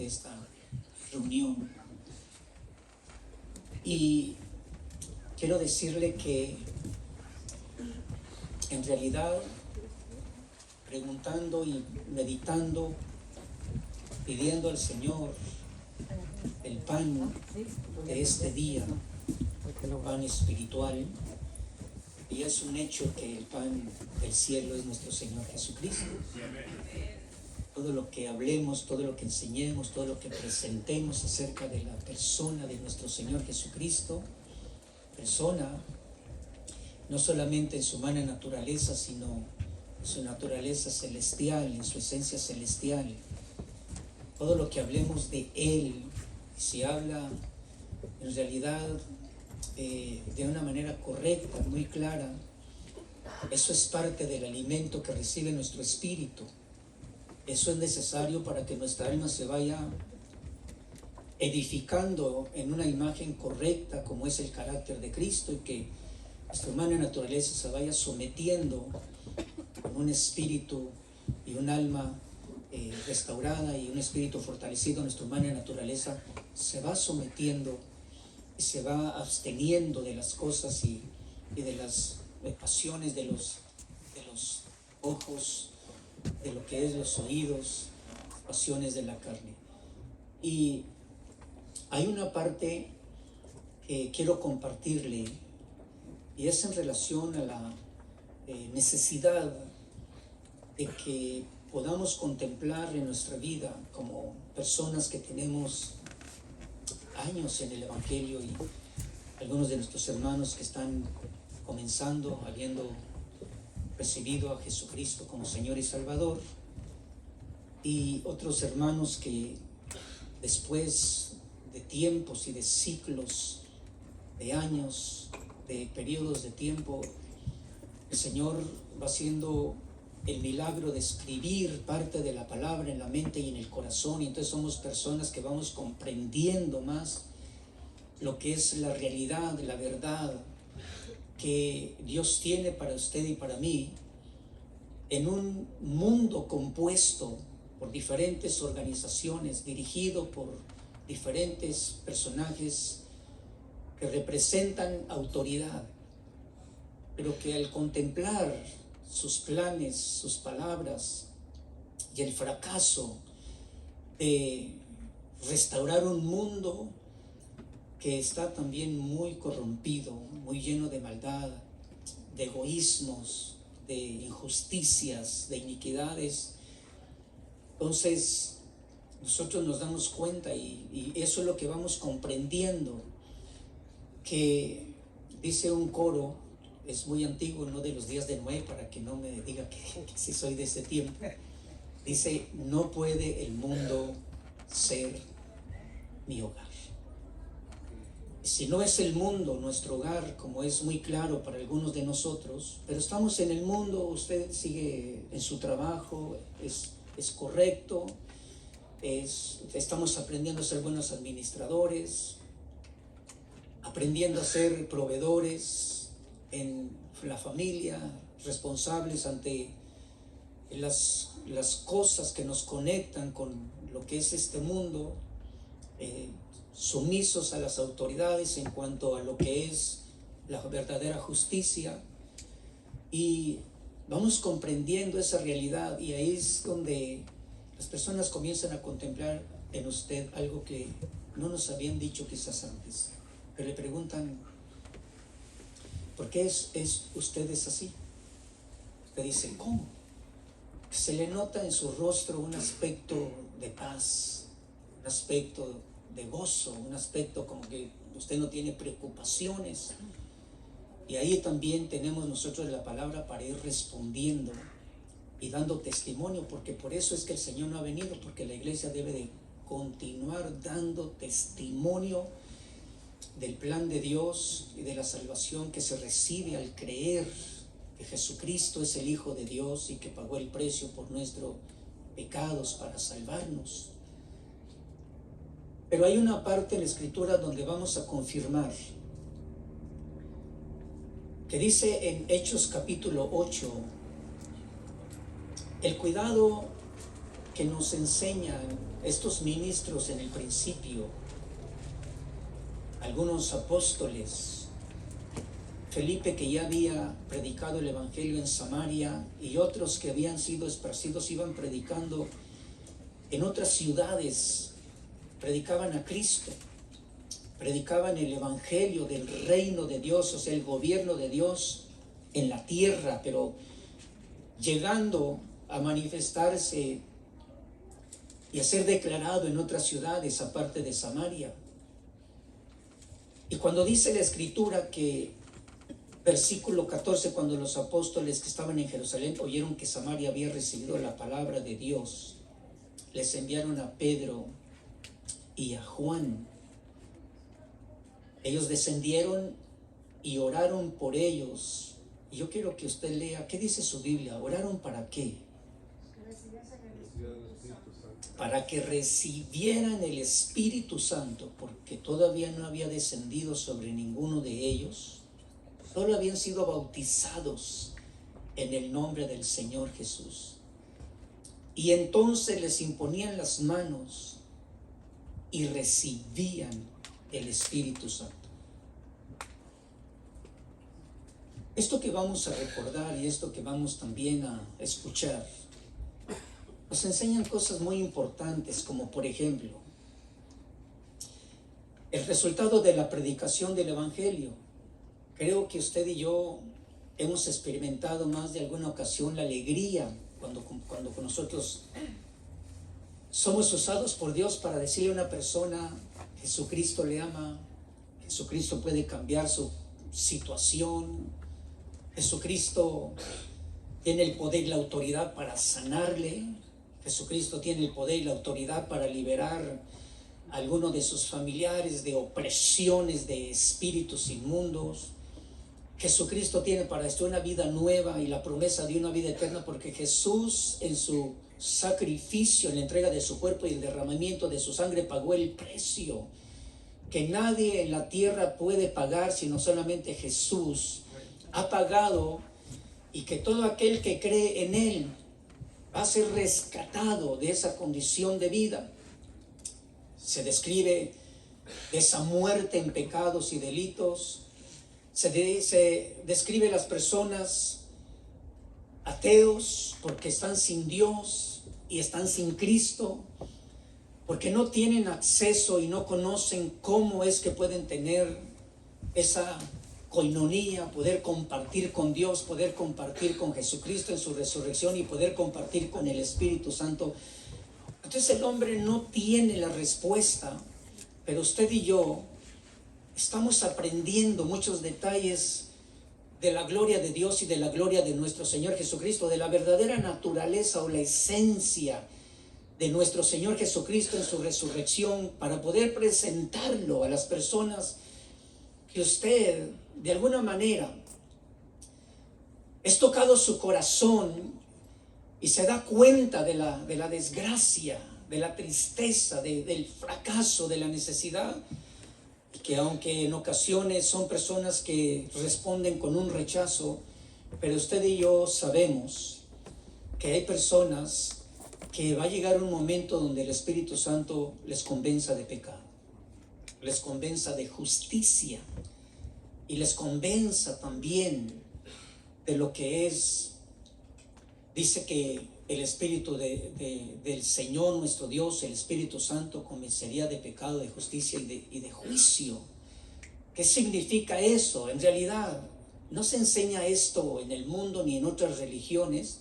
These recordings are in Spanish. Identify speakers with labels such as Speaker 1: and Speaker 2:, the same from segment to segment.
Speaker 1: de esta reunión. Y quiero decirle que en realidad, preguntando y meditando, pidiendo al Señor el pan de este día, pan espiritual, y es un hecho que el pan del cielo es nuestro Señor Jesucristo. Todo lo que hablemos, todo lo que enseñemos, todo lo que presentemos acerca de la persona de nuestro Señor Jesucristo, persona no solamente en su humana naturaleza, sino en su naturaleza celestial, en su esencia celestial. Todo lo que hablemos de Él, si habla en realidad de una manera correcta, muy clara, eso es parte del alimento que recibe nuestro espíritu. Eso es necesario para que nuestra alma se vaya edificando en una imagen correcta, como es el carácter de Cristo, y que nuestra humana naturaleza se vaya sometiendo con un espíritu y un alma restaurada y un espíritu fortalecido. Nuestra humana naturaleza se va sometiendo y se va absteniendo de las cosas y de las pasiones de los ojos, de lo que es los oídos, pasiones de la carne. Y hay una parte que quiero compartirle, y es en relación a la necesidad de que podamos contemplar en nuestra vida como personas que tenemos años en el Evangelio, y algunos de nuestros hermanos que están comenzando, habiendo recibido a Jesucristo como Señor y Salvador, y otros hermanos que después de tiempos y de ciclos, de años, de periodos de tiempo, el Señor va haciendo el milagro de escribir parte de la palabra en la mente y en el corazón, y entonces somos personas que vamos comprendiendo más lo que es la realidad, la verdad que Dios tiene para usted y para mí, en un mundo compuesto por diferentes organizaciones, dirigido por diferentes personajes que representan autoridad, pero que al contemplar sus planes, sus palabras y el fracaso de restaurar un mundo que está también muy corrompido, muy lleno de maldad, de egoísmos, de injusticias, de iniquidades. Entonces nosotros nos damos cuenta, y eso es lo que vamos comprendiendo, que dice un coro, es muy antiguo, no de los días de Noé, para que no me diga que si soy de ese tiempo. Dice: no puede el mundo ser mi hogar. Si no es el mundo nuestro hogar, como es muy claro para algunos de nosotros, pero estamos en el mundo, usted sigue en su trabajo, es correcto, estamos aprendiendo a ser buenos administradores, aprendiendo a ser proveedores en la familia, responsables ante las cosas que nos conectan con lo que es este mundo, sumisos a las autoridades en cuanto a lo que es la verdadera justicia, y vamos comprendiendo esa realidad, y ahí es donde las personas comienzan a contemplar en usted algo que no nos habían dicho quizás antes, pero le preguntan: ¿por qué usted es así? Usted dice: ¿cómo? Se le nota en su rostro un aspecto de paz, un aspecto de gozo, un aspecto como que usted no tiene preocupaciones. Y ahí también tenemos nosotros la palabra para ir respondiendo y dando testimonio, porque por eso es que el Señor no ha venido, porque la iglesia debe de continuar dando testimonio del plan de Dios y de la salvación que se recibe al creer que Jesucristo es el Hijo de Dios y que pagó el precio por nuestros pecados para salvarnos. Pero hay una parte en la Escritura donde vamos a confirmar, que dice en Hechos capítulo 8, el cuidado que nos enseña estos ministros en el principio, algunos apóstoles, Felipe, que ya había predicado el evangelio en Samaria, y otros que habían sido esparcidos iban predicando en otras ciudades, predicaban a Cristo, predicaban el evangelio del reino de Dios, o sea, el gobierno de Dios en la tierra, pero llegando a manifestarse y a ser declarado en otras ciudades aparte de Samaria. Y cuando dice la Escritura que, versículo 14, cuando los apóstoles que estaban en Jerusalén oyeron que Samaria había recibido la palabra de Dios, les enviaron a Pedro y a Juan. Ellos descendieron y oraron por ellos. Y yo quiero que usted lea, ¿qué dice su Biblia? ¿Oraron para qué? Para que recibieran el Espíritu Santo, porque todavía no había descendido sobre ninguno de ellos. Solo habían sido bautizados en el nombre del Señor Jesús. Y entonces les imponían las manos y recibían el Espíritu Santo. Esto que vamos a recordar y esto que vamos también a escuchar, nos enseñan cosas muy importantes, como por ejemplo, el resultado de la predicación del Evangelio. Creo que usted y yo hemos experimentado más de alguna ocasión la alegría cuando con nosotros somos usados por Dios para decirle a una persona: Jesucristo le ama, Jesucristo puede cambiar su situación, Jesucristo tiene el poder y la autoridad para sanarle, Jesucristo tiene el poder y la autoridad para liberar a alguno de sus familiares de opresiones de espíritus inmundos. Jesucristo tiene para esto una vida nueva y la promesa de una vida eterna, porque Jesús, en su sacrificio, en la entrega de su cuerpo y el derramamiento de su sangre, pagó el precio que nadie en la tierra puede pagar, sino solamente Jesús ha pagado, y que todo aquel que cree en Él va a ser rescatado de esa condición de vida. Se describe de esa muerte en pecados y delitos. Se describe las personas ateos porque están sin Dios y están sin Cristo, porque no tienen acceso y no conocen cómo es que pueden tener esa coinonía, poder compartir con Dios, poder compartir con Jesucristo en su resurrección y poder compartir con el Espíritu Santo. Entonces el hombre no tiene la respuesta, pero usted y yo estamos aprendiendo muchos detalles de la gloria de Dios y de la gloria de nuestro Señor Jesucristo, de la verdadera naturaleza o la esencia de nuestro Señor Jesucristo en su resurrección, para poder presentarlo a las personas que usted, de alguna manera, es tocado su corazón y se da cuenta de la desgracia, de la tristeza, del fracaso, de la necesidad, que aunque en ocasiones son personas que responden con un rechazo, pero usted y yo sabemos que hay personas que va a llegar un momento donde el Espíritu Santo les convenza de pecado, les convenza de justicia y les convenza también de lo que es. Dice que el Espíritu del Señor nuestro Dios, el Espíritu Santo, convencería de pecado, de justicia y de juicio. ¿Qué significa eso? En realidad no se enseña esto en el mundo ni en otras religiones,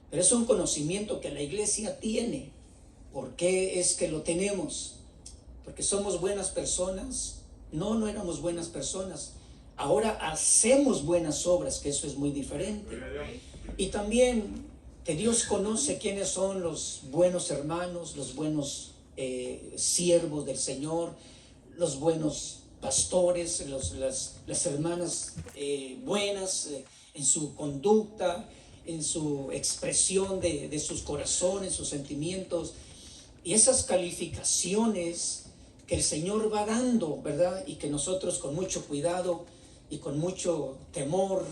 Speaker 1: pero es un conocimiento que la iglesia tiene. ¿Por qué es que lo tenemos? ¿Porque somos buenas personas? No, no éramos buenas personas. Ahora hacemos buenas obras, que eso es muy diferente. Y también que Dios conoce quiénes son los buenos hermanos, los buenos siervos del Señor, los buenos pastores, las hermanas buenas en su conducta, en su expresión de sus corazones, sus sentimientos, y esas calificaciones que el Señor va dando, ¿verdad? Y que nosotros con mucho cuidado y con mucho temor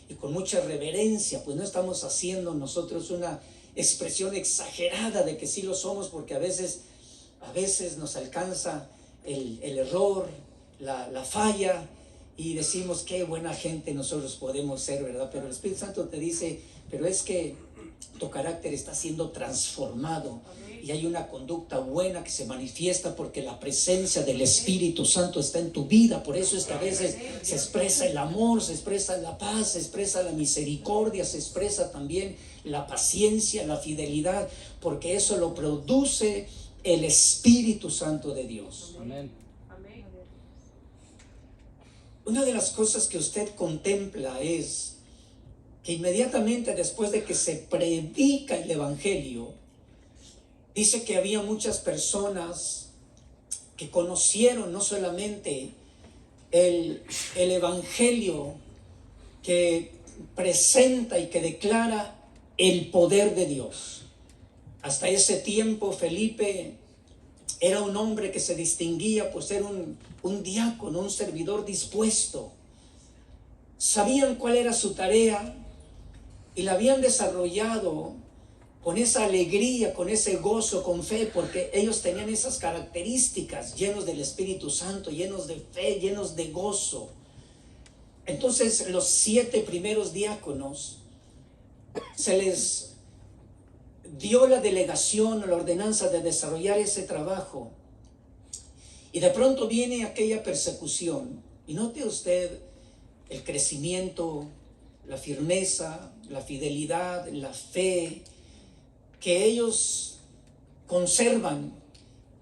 Speaker 1: y con mucha reverencia, pues no estamos haciendo nosotros una expresión exagerada de que sí lo somos, porque a veces A veces nos alcanza el error, la falla, y decimos qué buena gente nosotros podemos ser, ¿verdad? Pero el Espíritu Santo te dice, pero es que tu carácter está siendo transformado y hay una conducta buena que se manifiesta porque la presencia del Espíritu Santo está en tu vida. Por eso es que a veces se expresa el amor, se expresa la paz, se expresa la misericordia, se expresa también la paciencia, la fidelidad, porque eso lo produce el Espíritu Santo de Dios.
Speaker 2: Amén.
Speaker 1: Una de las cosas que usted contempla es que inmediatamente después de que se predica el Evangelio, dice que había muchas personas que conocieron no solamente el Evangelio que presenta y que declara el poder de Dios. Hasta ese tiempo Felipe era un hombre que se distinguía por ser un diácono, un servidor dispuesto. Sabían cuál era su tarea y la habían desarrollado con esa alegría, con ese gozo, con fe, porque ellos tenían esas características, llenos del Espíritu Santo, llenos de fe, llenos de gozo. Entonces los 7 primeros diáconos se les dio la delegación o la ordenanza de desarrollar ese trabajo, y de pronto viene aquella persecución, y note usted el crecimiento, la firmeza, la fidelidad, la fe que ellos conservan.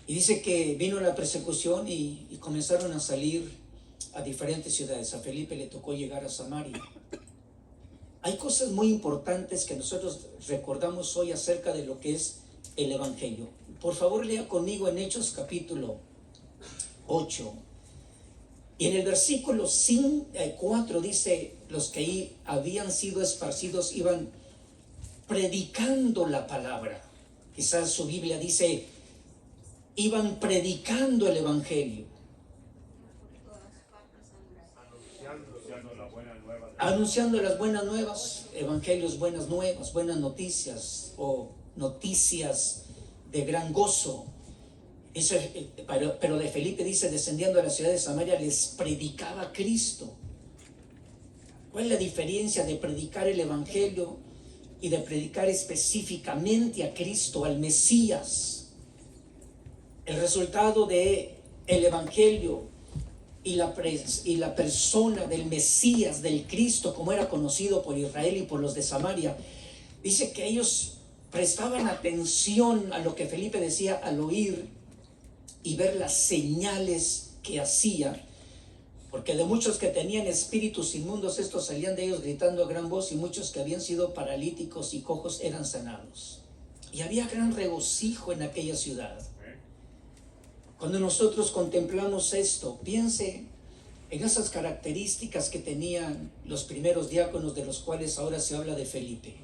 Speaker 1: Y dice que vino la persecución y comenzaron a salir a diferentes ciudades. A Felipe le tocó llegar a Samaria. Hay cosas muy importantes que nosotros recordamos hoy acerca de lo que es el Evangelio. Por favor, lea conmigo en Hechos capítulo 8. Y en el versículo 4 dice, los que ahí habían sido esparcidos iban predicando la palabra. Quizás su Biblia dice, iban predicando el Evangelio. Anunciando las buenas nuevas, evangelios, buenas nuevas, buenas noticias o noticias de gran gozo. Dice, pero de Felipe dice, descendiendo a la ciudad de Samaria, les predicaba Cristo. ¿Cuál es la diferencia de predicar el evangelio y de predicar específicamente a Cristo, al Mesías? El resultado de el evangelio y la persona del Mesías, del Cristo, como era conocido por Israel y por los de Samaria, dice que ellos prestaban atención a lo que Felipe decía al oír y ver las señales que hacía, porque de muchos que tenían espíritus inmundos, estos salían de ellos gritando a gran voz, y muchos que habían sido paralíticos y cojos eran sanados. Y había gran regocijo en aquella ciudad. Cuando nosotros contemplamos esto, piense en esas características que tenían los primeros diáconos, de los cuales ahora se habla de Felipe.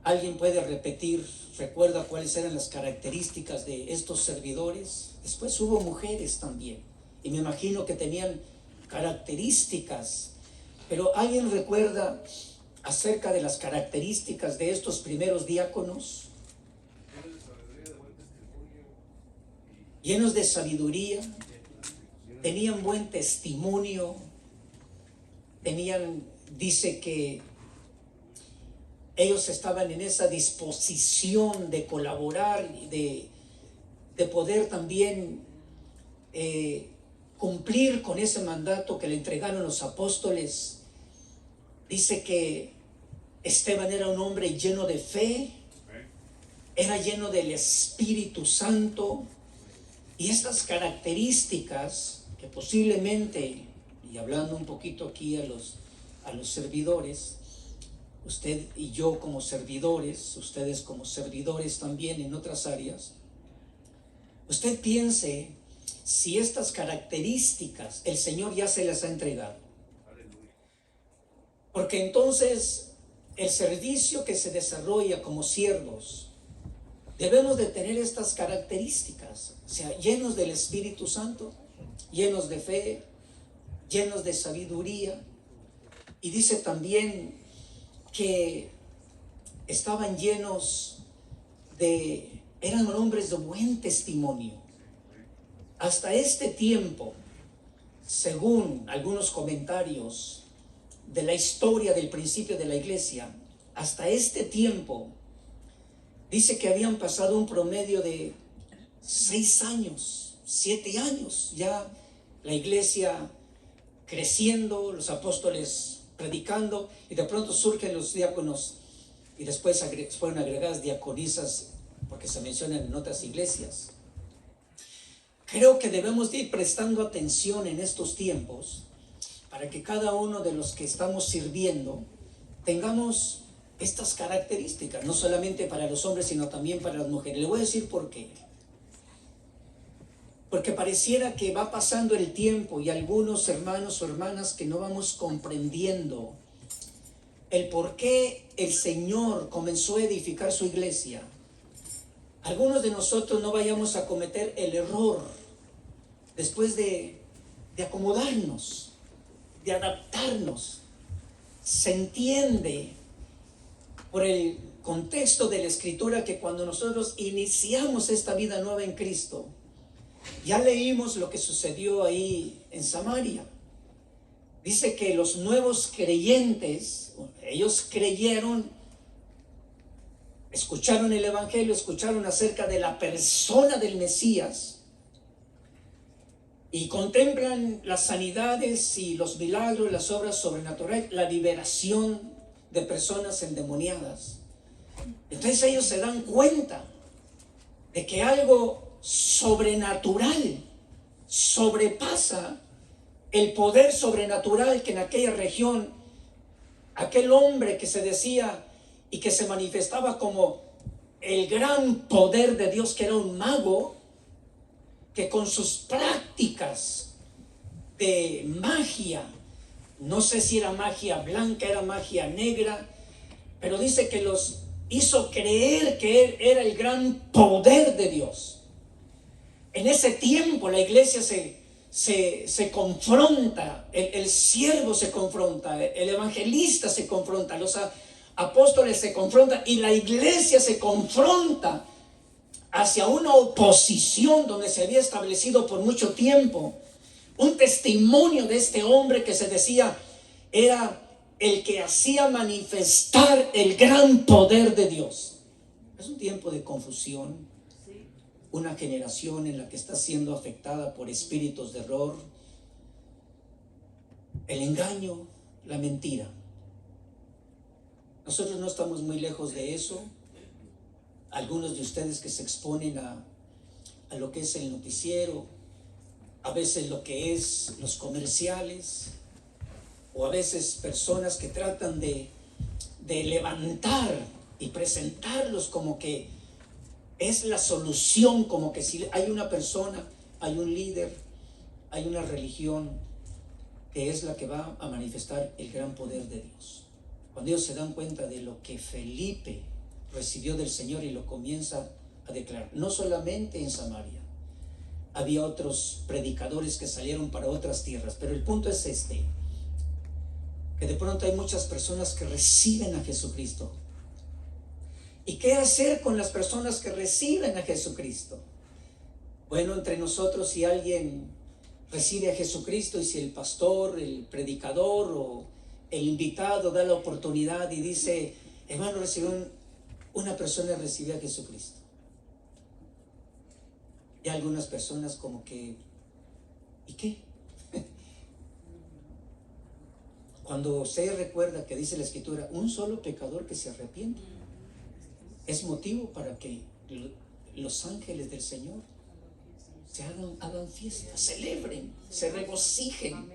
Speaker 1: ¿Alguien puede repetir, recuerda cuáles eran las características de estos servidores? Después hubo mujeres también, y me imagino que tenían características, pero ¿alguien recuerda acerca de las características de estos primeros diáconos? Llenos de sabiduría, tenían buen testimonio, dice que ellos estaban en esa disposición de colaborar y de poder también cumplir con ese mandato que le entregaron los apóstoles. Dice que Esteban era un hombre lleno de fe, era lleno del Espíritu Santo. Y estas características que posiblemente, y hablando un poquito aquí a los servidores, usted y yo como servidores, ustedes como servidores también en otras áreas, usted piense si estas características el Señor ya se las ha entregado. Porque entonces el servicio que se desarrolla como siervos, debemos de tener estas características, o sea, llenos del Espíritu Santo, llenos de fe, llenos de sabiduría. Y dice también que estaban llenos de eran hombres de buen testimonio. Hasta este tiempo, según algunos comentarios de la historia del principio de la iglesia, hasta este tiempo, dice que habían pasado un promedio de 6 años, 7 años, ya la iglesia creciendo, los apóstoles predicando, y de pronto surgen los diáconos, y después fueron agregadas diaconisas, porque se mencionan en otras iglesias. Creo que debemos de ir prestando atención en estos tiempos, para que cada uno de los que estamos sirviendo tengamos estas características, no solamente para los hombres, sino también para las mujeres. Le voy a decir por qué. Porque pareciera que va pasando el tiempo y algunos hermanos o hermanas que no vamos comprendiendo el por qué el Señor comenzó a edificar su iglesia. Algunos de nosotros no vayamos a cometer el error después de acomodarnos, de adaptarnos. Se entiende por el contexto de la Escritura que cuando nosotros iniciamos esta vida nueva en Cristo, ya leímos lo que sucedió ahí en Samaria. Dice que los nuevos creyentes, ellos creyeron, escucharon el Evangelio, escucharon acerca de la persona del Mesías y contemplan las sanidades y los milagros, las obras sobrenaturales, la liberación de personas endemoniadas. Entonces ellos se dan cuenta de que algo sobrenatural sobrepasa el poder sobrenatural que en aquella región, aquel hombre que se decía y que se manifestaba como el gran poder de Dios, que era un mago, que con sus prácticas de magia, no sé si era magia blanca, era magia negra, pero dice que los hizo creer que él era el gran poder de Dios. En ese tiempo la iglesia se confronta, el siervo se confronta, el evangelista se confronta, los apóstoles se confrontan y la iglesia se confronta hacia una oposición donde se había establecido por mucho tiempo un testimonio de este hombre que se decía era el que hacía manifestar el gran poder de Dios. Es un tiempo de confusión, una generación en la que está siendo afectada por espíritus de error, el engaño, la mentira. Nosotros no estamos muy lejos de eso. Algunos de ustedes que se exponen a lo que es el noticiero, a veces lo que es los comerciales, o a veces personas que tratan de levantar y presentarlos como que es la solución, como que si hay una persona, hay un líder, hay una religión que es la que va a manifestar el gran poder de Dios. Cuando ellos se dan cuenta de lo que Felipe recibió del Señor y lo comienza a declarar, no solamente en Samaria, había otros predicadores que salieron para otras tierras, pero el punto es este, que de pronto hay muchas personas que reciben a Jesucristo. ¿Y qué hacer con las personas que reciben a Jesucristo? Bueno, entre nosotros, si alguien recibe a Jesucristo y si el pastor, el predicador o el invitado da la oportunidad y dice, hermano, una persona recibió a Jesucristo. Y algunas personas como que, ¿y qué? Cuando se recuerda que dice la Escritura, un solo pecador que se arrepiente, es motivo para que los ángeles del Señor se hagan fiesta, celebren, se regocijen.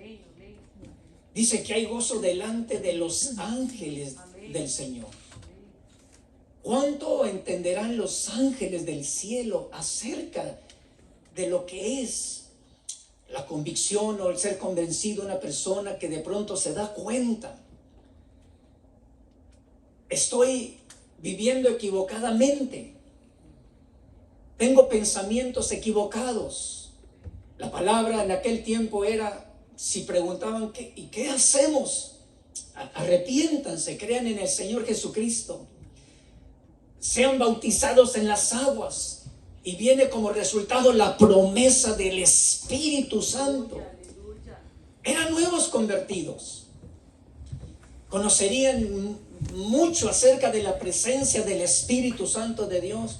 Speaker 1: Dice que hay gozo delante de los ángeles del Señor. ¿Cuánto entenderán los ángeles del cielo acerca de lo que es la convicción o el ser convencido de una persona que de pronto se da cuenta? Estoy viviendo equivocadamente, tengo pensamientos equivocados. La palabra en aquel tiempo era, si preguntaban ¿qué hacemos? Arrepiéntanse, crean en el Señor Jesucristo. sean bautizados en las aguas. Y viene como resultado la promesa del Espíritu Santo. Eran nuevos convertidos. Conocerían mucho acerca de la presencia del Espíritu Santo de Dios.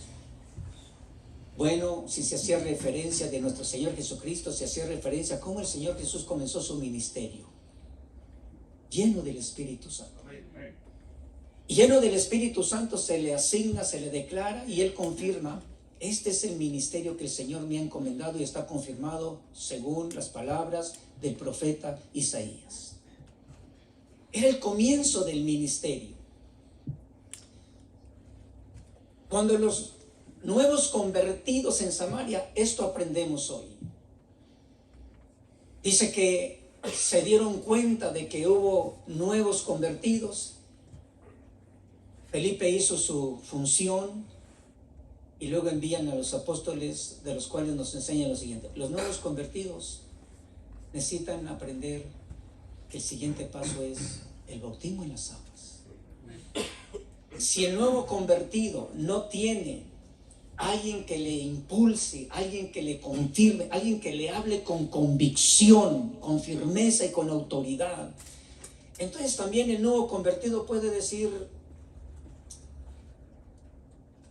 Speaker 1: Bueno, si se hacía referencia de nuestro Señor Jesucristo, se hacía referencia a cómo el Señor Jesús comenzó su ministerio. Lleno del Espíritu Santo. Y lleno del Espíritu Santo se le asigna, se le declara y Él confirma: este es el ministerio que el Señor me ha encomendado y está confirmado según las palabras del profeta Isaías. Era el comienzo del ministerio. Cuando los nuevos convertidos en Samaria, esto aprendemos hoy. Dice que se dieron cuenta de que hubo nuevos convertidos. Felipe hizo su función y luego envían a los apóstoles, de los cuales nos enseñan lo siguiente: los nuevos convertidos necesitan aprender que el siguiente paso es el bautismo en las aguas. Si el nuevo convertido no tiene alguien que le impulse, alguien que le confirme, alguien que le hable con convicción, con firmeza y con autoridad, entonces también el nuevo convertido puede decir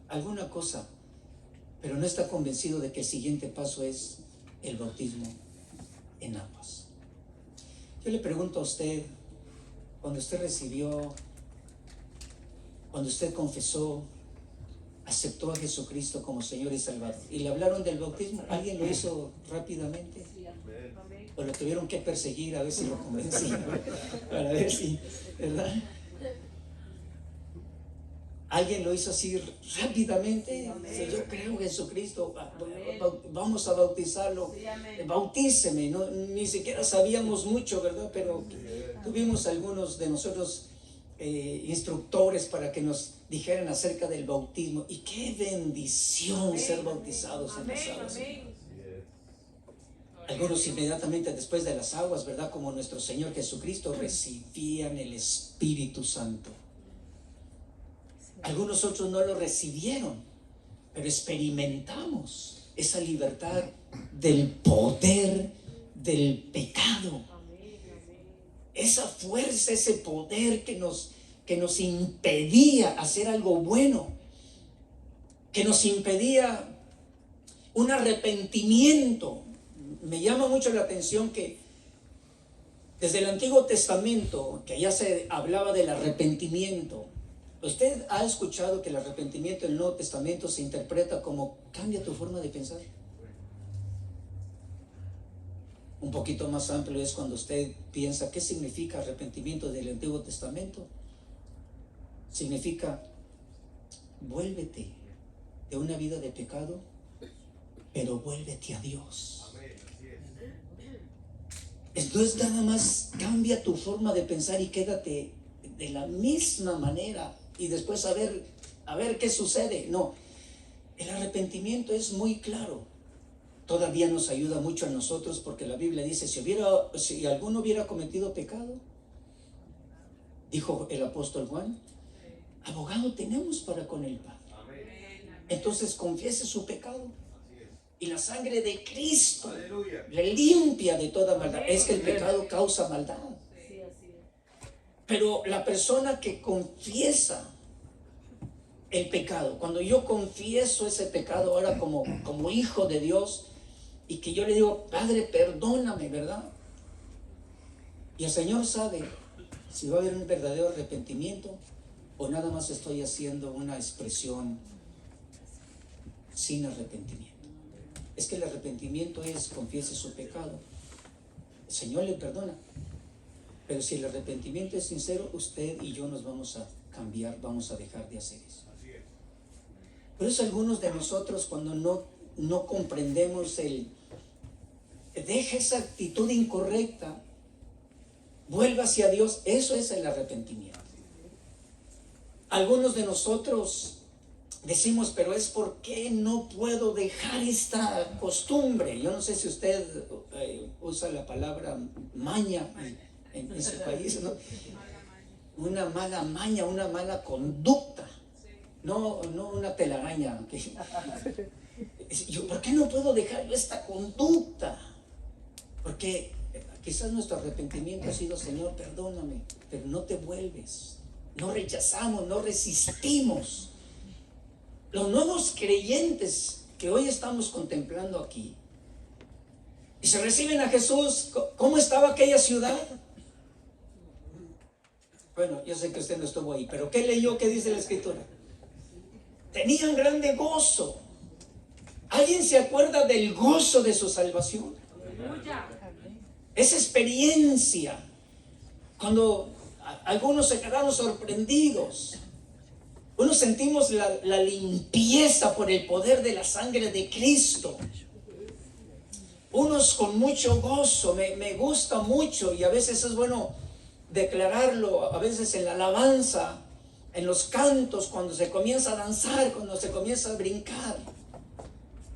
Speaker 1: alguna cosa, pero no está convencido de que el siguiente paso es el bautismo en aguas. Yo le pregunto a usted, cuando usted recibió, cuando usted confesó, aceptó a Jesucristo como Señor y Salvador, y le hablaron del bautismo, ¿alguien lo hizo rápidamente? ¿O lo tuvieron que perseguir a ver si lo convencían? Para ver si, ¿verdad? ¿Alguien lo hizo así rápidamente? Dice: yo creo en Jesucristo, vamos a bautizarlo. Bautíceme. No, ni siquiera sabíamos mucho, ¿verdad? Pero tuvimos algunos de nosotros instructores para que nos dijeran acerca del bautismo. Y qué bendición ser bautizados en las aguas. Algunos inmediatamente después de las aguas, ¿verdad? Como nuestro Señor Jesucristo, recibían el Espíritu Santo. Algunos otros no lo recibieron, pero experimentamos esa libertad del poder del pecado. Esa fuerza, ese poder que nos impedía hacer algo bueno, que nos impedía un arrepentimiento. Me llama mucho la atención que desde el Antiguo Testamento, que ya se hablaba del arrepentimiento, ¿usted ha escuchado que el arrepentimiento en el Nuevo Testamento se interpreta como cambia tu forma de pensar? Un poquito más amplio es cuando usted piensa ¿qué significa arrepentimiento del Antiguo Testamento? Significa vuélvete de una vida de pecado, pero vuélvete a Dios. Entonces nada más cambia tu forma de pensar y quédate de la misma manera y después a ver qué sucede. No, el arrepentimiento es muy claro. Todavía nos ayuda mucho a nosotros porque la Biblia dice: si alguno hubiera cometido pecado, dijo el apóstol Juan, abogado tenemos para con el Padre. Entonces confiese su pecado y la sangre de Cristo le limpia de toda maldad. Es que el pecado causa maldad. Pero la persona que confiesa el pecado, cuando yo confieso ese pecado ahora como hijo de Dios, y que yo le digo: Padre, perdóname, ¿verdad? Y el Señor sabe si va a haber un verdadero arrepentimiento o nada más estoy haciendo una expresión sin arrepentimiento. Es que el arrepentimiento es confiese su pecado, el Señor le perdona. Pero si el arrepentimiento es sincero, usted y yo nos vamos a cambiar, vamos a dejar de hacer eso. Por eso algunos de nosotros, cuando no comprendemos deja esa actitud incorrecta, vuelva hacia Dios, eso es el arrepentimiento. Algunos de nosotros decimos: pero es porque no puedo dejar esta costumbre. Yo no sé si usted usa la palabra maña en su país, ¿no? Una mala maña, una mala conducta. no una telaraña. Yo, ¿por qué no puedo dejar esta conducta? Porque quizás nuestro arrepentimiento ha sido: Señor, perdóname, pero no te vuelves. No rechazamos, no resistimos. Los nuevos creyentes que hoy estamos contemplando aquí y se reciben a Jesús, ¿cómo estaba aquella ciudad? Bueno, yo sé que usted no estuvo ahí, pero ¿qué leyó? ¿Qué dice la Escritura? Tenían grande gozo. ¿Alguien se acuerda del gozo de su salvación? Esa experiencia, cuando algunos se quedaron sorprendidos, unos sentimos la limpieza por el poder de la sangre de Cristo, unos con mucho gozo. Me gusta mucho, y a veces es bueno declararlo, a veces en la alabanza, en los cantos, cuando se comienza a danzar, cuando se comienza a brincar.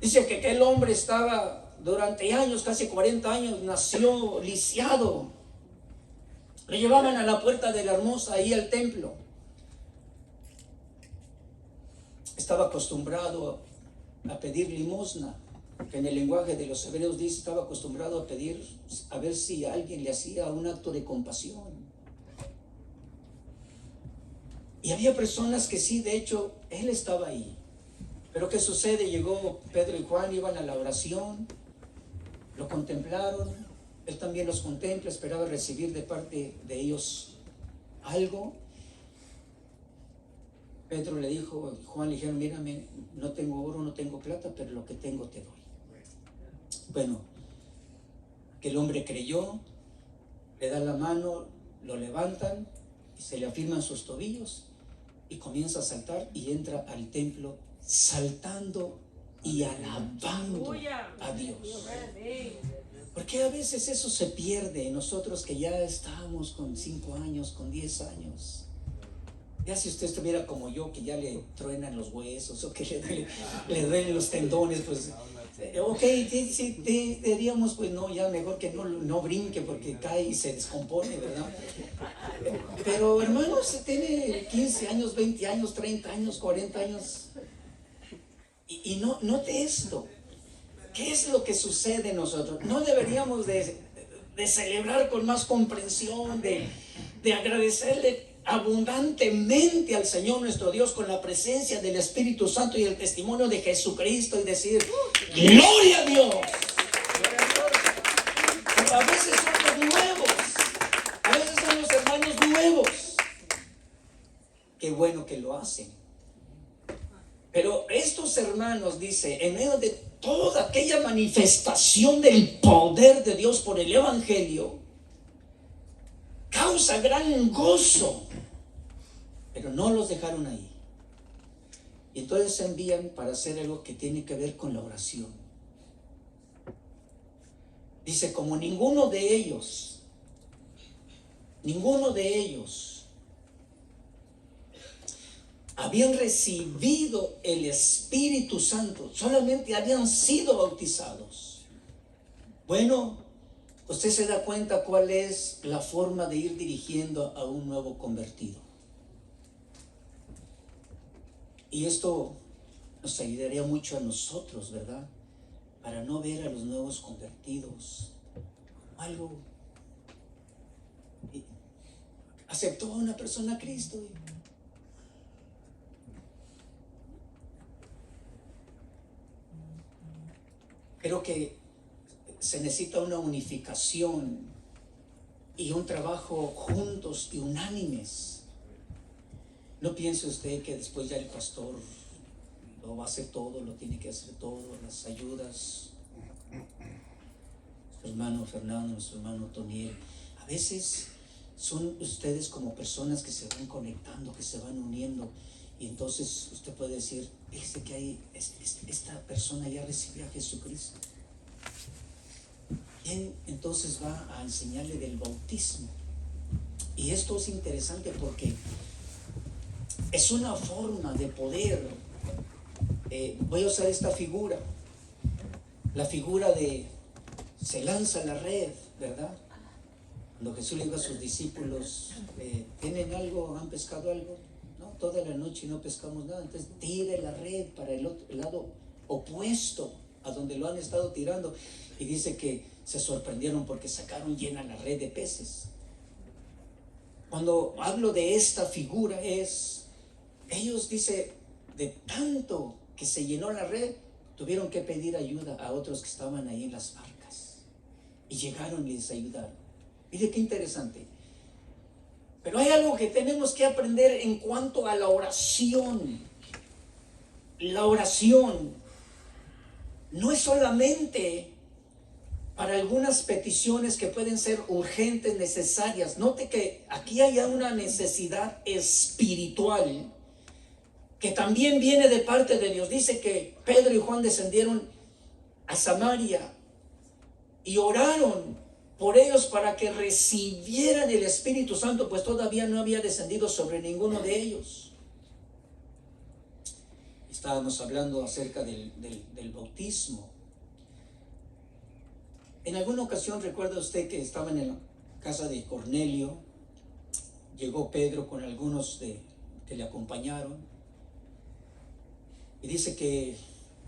Speaker 1: Dice que aquel hombre estaba durante años, casi 40 años, nació lisiado. Lo llevaban a la puerta de la hermosa, ahí al templo. Estaba acostumbrado a pedir limosna, que en el lenguaje de los hebreos dice, estaba acostumbrado a pedir, a ver si alguien le hacía un acto de compasión. Y había personas que sí, de hecho, él estaba ahí. Pero ¿qué sucede? Llegó Pedro y Juan, iban a la oración, lo contemplaron, él también los contempla, esperaba recibir de parte de ellos algo. Pedro le dijo, Juan le dijeron, mírame, no tengo oro, no tengo plata, pero lo que tengo te doy. Bueno, que el hombre creyó, le da la mano, lo levantan y se le afirman sus tobillos y comienza a saltar y entra al templo saltando y alabando a Dios. Porque a veces eso se pierde en nosotros que ya estamos con 5 años, con 10 años. Ya si usted estuviera como yo, que ya le truenan los huesos o que le duelen los tendones, pues ok, sí, diríamos, pues no, ya mejor que no brinque porque cae y se descompone, ¿verdad? Pero hermano, se tiene 15 años, 20 años, 30 años, 40 años y no, note esto. ¿Qué es lo que sucede en nosotros? No deberíamos de celebrar con más comprensión, de agradecerle abundantemente al Señor nuestro Dios con la presencia del Espíritu Santo y el testimonio de Jesucristo y decir, ¡gloria a Dios! Pero a veces son los nuevos, a veces son los hermanos nuevos. Qué bueno que lo hacen. Pero estos hermanos, dice, en medio de toda aquella manifestación del poder de Dios por el Evangelio, causa gran gozo, pero no los dejaron ahí. Y entonces se envían para hacer algo que tiene que ver con la oración. Dice, como ninguno de ellos habían recibido el Espíritu Santo, solamente habían sido bautizados. Bueno, usted se da cuenta cuál es la forma de ir dirigiendo a un nuevo convertido. Y esto nos ayudaría mucho a nosotros, ¿verdad? Para no ver a los nuevos convertidos como algo. Aceptó a una persona a Cristo. Creo que se necesita una unificación y un trabajo juntos y unánimes. No piense usted que después ya el pastor lo va a hacer todo, lo tiene que hacer todo, las ayudas. Nuestro hermano Fernando, nuestro hermano Toniel, a veces son ustedes como personas que se van conectando, que se van uniendo, y entonces usted puede decir, fíjese que hay, esta persona ya recibió a Jesucristo. ¿Quién entonces va a enseñarle del bautismo? Y esto es interesante porque es una forma de poder. Voy a usar esta figura, la figura de se lanza la red, ¿verdad? Cuando Jesús le dijo a sus discípulos, ¿tienen algo? ¿Han pescado algo? No. toda la noche y no pescamos nada. Entonces tire la red para el lado opuesto a donde lo han estado tirando. Y dice que se sorprendieron porque sacaron llena la red de peces. Cuando hablo de esta figura ellos dice, de tanto que se llenó la red, tuvieron que pedir ayuda a otros que estaban ahí en las barcas. Y llegaron y les ayudaron. Mire qué interesante. Pero hay algo que tenemos que aprender en cuanto a la oración. La oración no es solamente para algunas peticiones que pueden ser urgentes, necesarias. Note que aquí hay una necesidad espiritual que también viene de parte de Dios. Dice que Pedro y Juan descendieron a Samaria y oraron por ellos para que recibieran el Espíritu Santo, pues todavía no había descendido sobre ninguno de ellos. Estábamos hablando acerca del bautismo. En alguna ocasión recuerda usted que estaban en la casa de Cornelio. Llegó Pedro con algunos que le acompañaron. Y dice que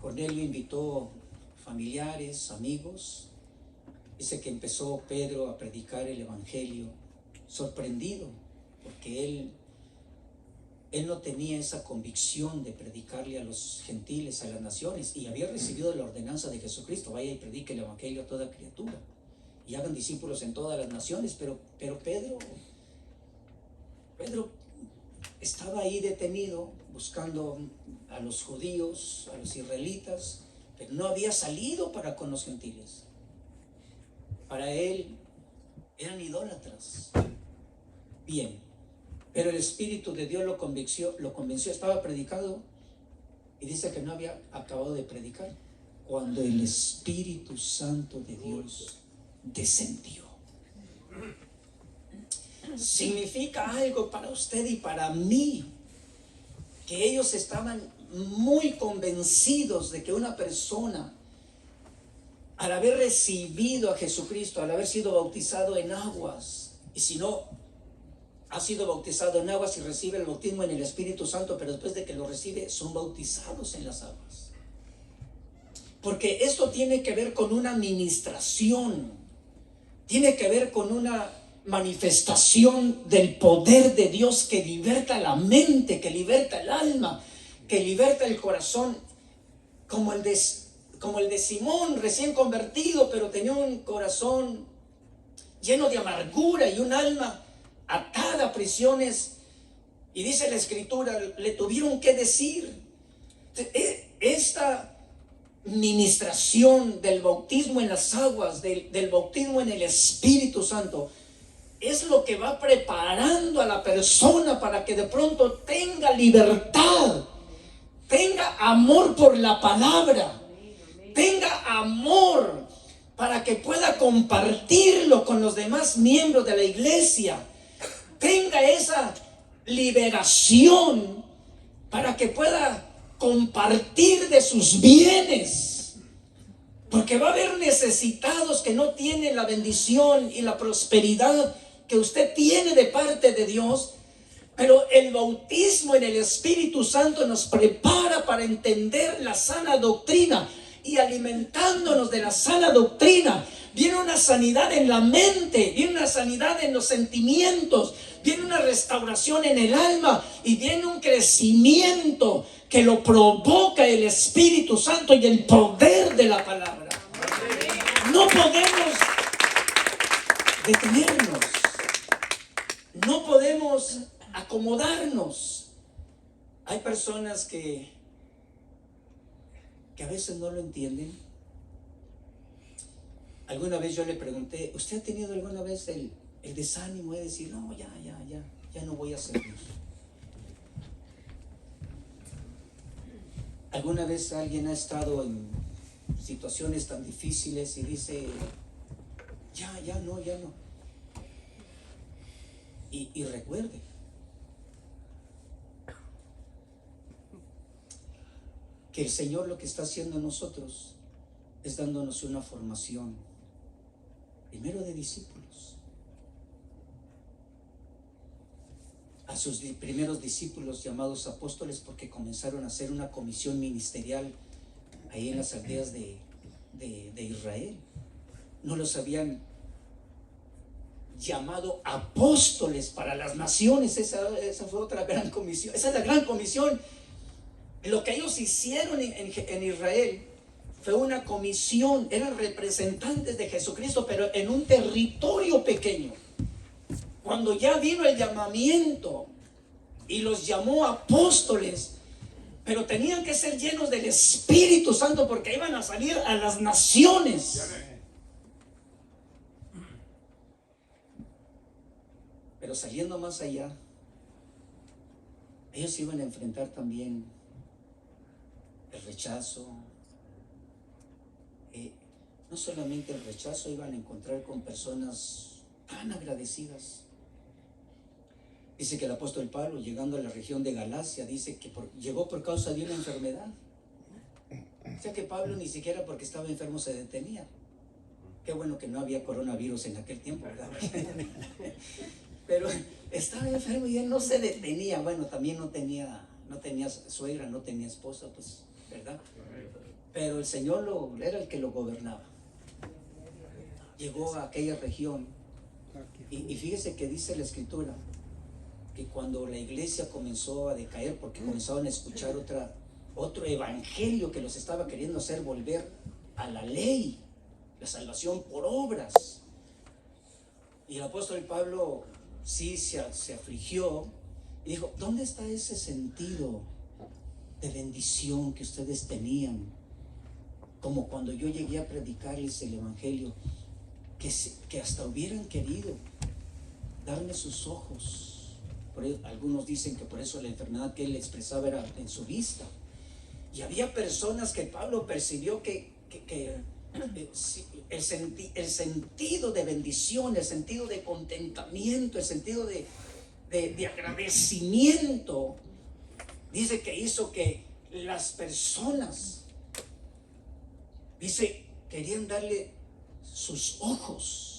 Speaker 1: Cornelio invitó familiares, amigos. Dice que empezó Pedro a predicar el evangelio, sorprendido, porque él no tenía esa convicción de predicarle a los gentiles, a las naciones, y había recibido la ordenanza de Jesucristo: vaya y predique el evangelio a toda criatura y hagan discípulos en todas las naciones. Pero Pedro estaba ahí detenido buscando a los judíos, a los israelitas, pero no había salido para con los gentiles. Para él eran idólatras. Bien, pero el Espíritu de Dios lo convenció, estaba predicando, y dice que no había acabado de predicar cuando el Espíritu Santo de Dios descendió. Significa algo para usted y para mí, que ellos estaban muy convencidos de que una persona, al haber recibido a Jesucristo, al haber sido bautizado en aguas, y si no ha sido bautizado en aguas y recibe el bautismo en el Espíritu Santo, pero después de que lo recibe, son bautizados en las aguas. Porque esto tiene que ver con una ministración, tiene que ver con una manifestación del poder de Dios que liberta la mente, que liberta el alma, que liberta el corazón, como el de Simón, recién convertido, pero tenía un corazón lleno de amargura y un alma atada a prisiones. Y dice la Escritura, le tuvieron que decir. Esta ministración del bautismo en las aguas, del bautismo en el Espíritu Santo, es lo que va preparando a la persona para que de pronto tenga libertad, tenga amor por la palabra, tenga amor para que pueda compartirlo con los demás miembros de la iglesia, tenga esa liberación para que pueda compartir de sus bienes, porque va a haber necesitados que no tienen la bendición y la prosperidad que usted tiene de parte de Dios. Pero el bautismo en el Espíritu Santo nos prepara para entender la sana doctrina, y alimentándonos de la sana doctrina viene una sanidad en la mente, viene una sanidad en los sentimientos, viene una restauración en el alma, y viene un crecimiento que lo provoca el Espíritu Santo y el poder de la palabra. No podemos detenernos, no podemos acomodarnos. Hay personas que a veces no lo entienden. Alguna vez yo le pregunté: ¿usted ha tenido alguna vez el desánimo de decir, no, ya no voy a servir? ¿Alguna vez alguien ha estado en situaciones tan difíciles y dice, ya no? Y recuerde, que el Señor lo que está haciendo en nosotros es dándonos una formación, primero de discípulos. a sus primeros discípulos llamados apóstoles, porque comenzaron a hacer una comisión ministerial ahí en las aldeas de Israel. No los habían llamado apóstoles para las naciones. Esa fue otra gran comisión. Esa es la gran comisión. Lo que ellos hicieron en Israel fue una comisión. Eran representantes de Jesucristo, pero en un territorio pequeño. Cuando ya vino el llamamiento y los llamó apóstoles, pero tenían que ser llenos del Espíritu Santo, porque iban a salir a las naciones. Pero saliendo más allá, ellos iban a enfrentar también el rechazo. No solamente el rechazo, iban a encontrar con personas tan agradecidas. Dice que el apóstol Pablo, llegando a la región de Galacia, dice que llegó por causa de una enfermedad. O sea que Pablo ni siquiera porque estaba enfermo se detenía. Qué bueno que no había coronavirus en aquel tiempo, ¿verdad? Pero estaba enfermo y él no se detenía. Bueno, también no tenía suegra, no tenía esposa, pues, ¿verdad? Pero el Señor era el que lo gobernaba. Llegó a aquella región y fíjese que dice la Escritura que cuando la iglesia comenzó a decaer, porque comenzaban a escuchar otro evangelio que los estaba queriendo hacer volver a la ley, la salvación por obras. Y el apóstol Pablo sí se afligió y dijo: ¿dónde está ese sentido de bendición que ustedes tenían? Como cuando yo llegué a predicarles el evangelio, que hasta hubieran querido darme sus ojos. Algunos dicen que por eso la enfermedad que él expresaba era en su vista. Y había personas que Pablo percibió que el sentido de bendición, el sentido de contentamiento, el sentido de agradecimiento, dice que hizo que las personas, dice, querían darle sus ojos.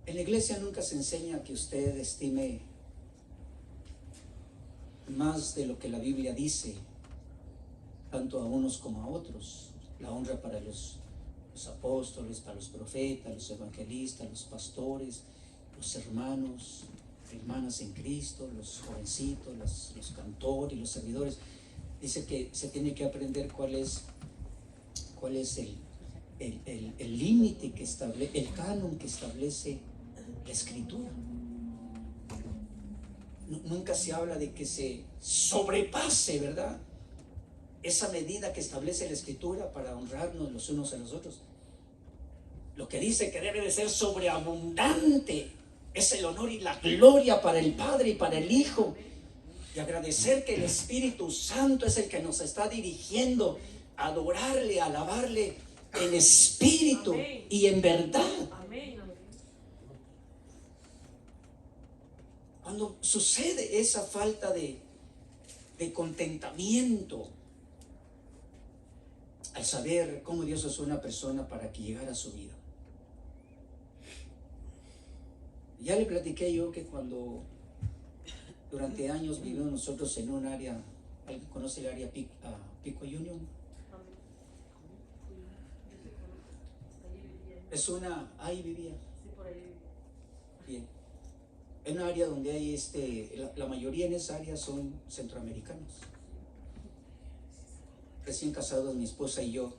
Speaker 1: En la iglesia nunca se enseña que usted estime más de lo que la Biblia dice, tanto a unos como a otros. La honra para los apóstoles, para los profetas, los evangelistas, los pastores, los hermanos, hermanas en Cristo, los jovencitos, los cantores, los servidores. Dice que se tiene que aprender cuál es el límite que establece, el canon que establece la Escritura. Nunca se habla de que se sobrepase, ¿verdad?, esa medida que establece la Escritura para honrarnos los unos a los otros. Lo que dice que debe de ser sobreabundante es el honor y la gloria para el Padre y para el Hijo, y agradecer que el Espíritu Santo es el que nos está dirigiendo a adorarle, a alabarle en espíritu y en verdad. Cuando sucede esa falta de contentamiento, al saber cómo Dios usó una persona para que llegara a su vida. Ya le platiqué yo que cuando durante años vivimos nosotros en un área, ¿alguien conoce el área Pico Union? Ahí vivía. Bien. Es una área donde hay la mayoría en esa área son centroamericanos. Recién casados, mi esposa y yo,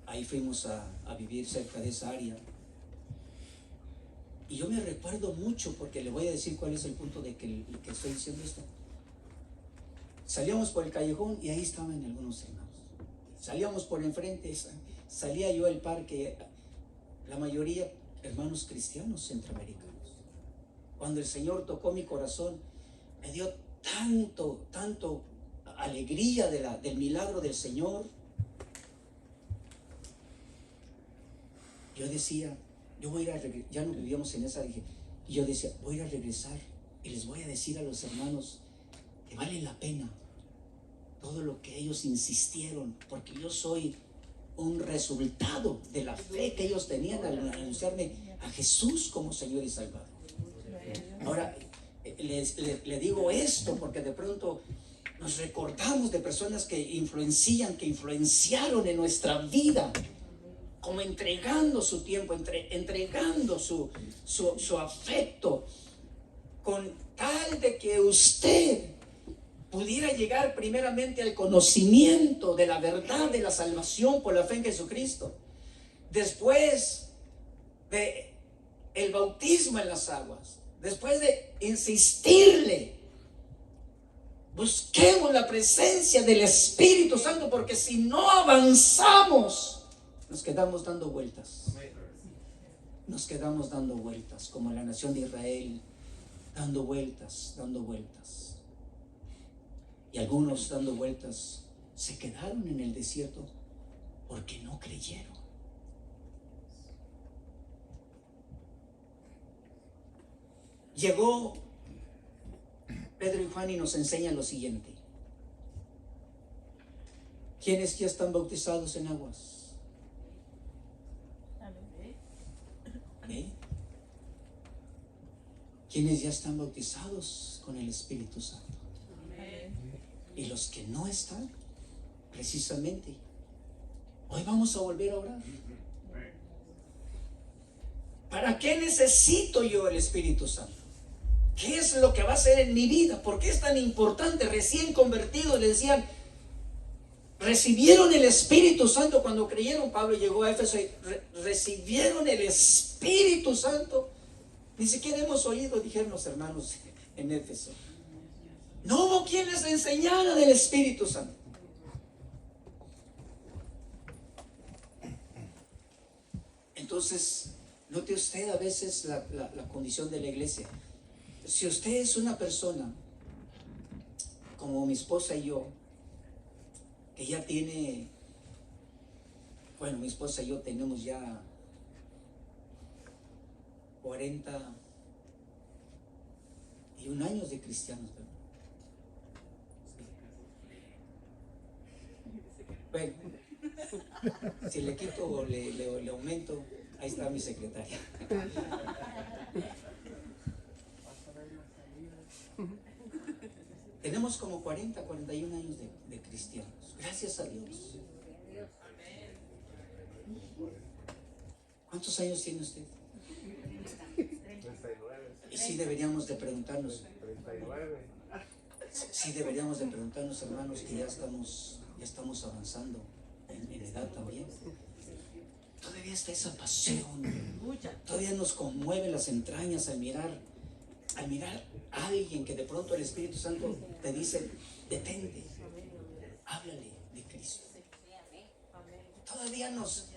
Speaker 1: ahí fuimos a vivir cerca de esa área. Y yo me recuerdo mucho, porque le voy a decir cuál es el punto de que estoy diciendo esto. Salíamos por el callejón y ahí estaban algunos hermanos. Salíamos por enfrente, salía yo al parque, la mayoría hermanos cristianos centroamericanos. Cuando el Señor tocó mi corazón, me dio tanto alegría del milagro del Señor. Yo decía, yo voy a ir a ya no vivíamos en esa, y yo decía, voy a ir a regresar y les voy a decir a los hermanos que vale la pena todo lo que ellos insistieron, porque yo soy un resultado de la fe que ellos tenían al anunciarme a Jesús como Señor y Salvador. Ahora, le digo esto porque de pronto nos recordamos de personas que influenciaron en nuestra vida, como entregando su tiempo, entregando su afecto, con tal de que usted pudiera llegar primeramente al conocimiento de la verdad de la salvación por la fe en Jesucristo, después de el bautismo en las aguas, después de insistirle, busquemos la presencia del Espíritu Santo, porque si no avanzamos, nos quedamos dando vueltas. Nos quedamos dando vueltas, como la nación de Israel, dando vueltas. Y algunos dando vueltas se quedaron en el desierto porque no creyeron. Llegó Pedro y Juan y nos enseñan lo siguiente: ¿quiénes ya están bautizados en aguas? ¿Eh? ¿Quiénes ya están bautizados con el Espíritu Santo? Y los que no están, precisamente, hoy vamos a volver a orar. ¿Para qué necesito yo el Espíritu Santo? ¿Qué es lo que va a hacer en mi vida? ¿Por qué es tan importante? Recién convertidos le decían, recibieron el Espíritu Santo cuando creyeron. Pablo llegó a Éfeso y recibieron el Espíritu Santo. Ni siquiera hemos oído, dijeron los hermanos en Éfeso. No hubo quien les enseñara del Espíritu Santo. Entonces, note usted a veces la condición de la iglesia. Si usted es una persona como mi esposa y yo, que ya tiene, bueno, mi esposa y yo tenemos ya 41 años de cristianos, ¿verdad? Bueno, si le quito o le aumento, ahí está mi secretaria. Tenemos como 41 años de cristianos. Gracias a Dios. ¿Cuántos años tiene usted?
Speaker 2: 39.
Speaker 1: Y sí deberíamos de preguntarnos.
Speaker 2: 39.
Speaker 1: Sí deberíamos de preguntarnos, hermanos, que ya estamos avanzando en edad también. Todavía está esa pasión. Todavía nos conmueve las entrañas al mirar a alguien que de pronto el Espíritu Santo te dice, detente, háblale de Cristo. Todavía nos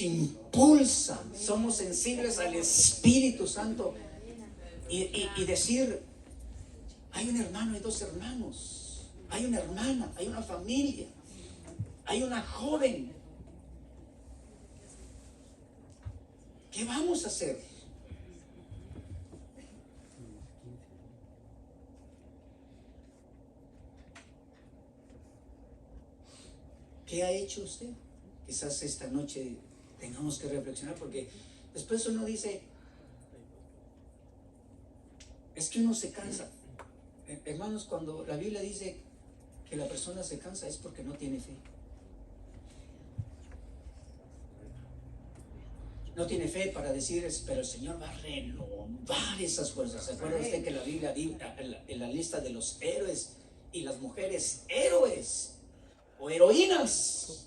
Speaker 1: impulsa, somos sensibles al Espíritu Santo y decir, hay un hermano, hay dos hermanos, hay una hermana, hay una familia, hay una joven. ¿Qué vamos a hacer? ¿Qué ha hecho usted? Quizás esta noche tengamos que reflexionar, porque después uno dice, es que uno se cansa. Hermanos, cuando la Biblia dice que la persona se cansa es porque no tiene fe. No tiene fe para decir, pero el Señor va a renovar esas fuerzas. ¿Se acuerda usted que la Biblia, en la lista de los héroes y las mujeres héroes o heroínas,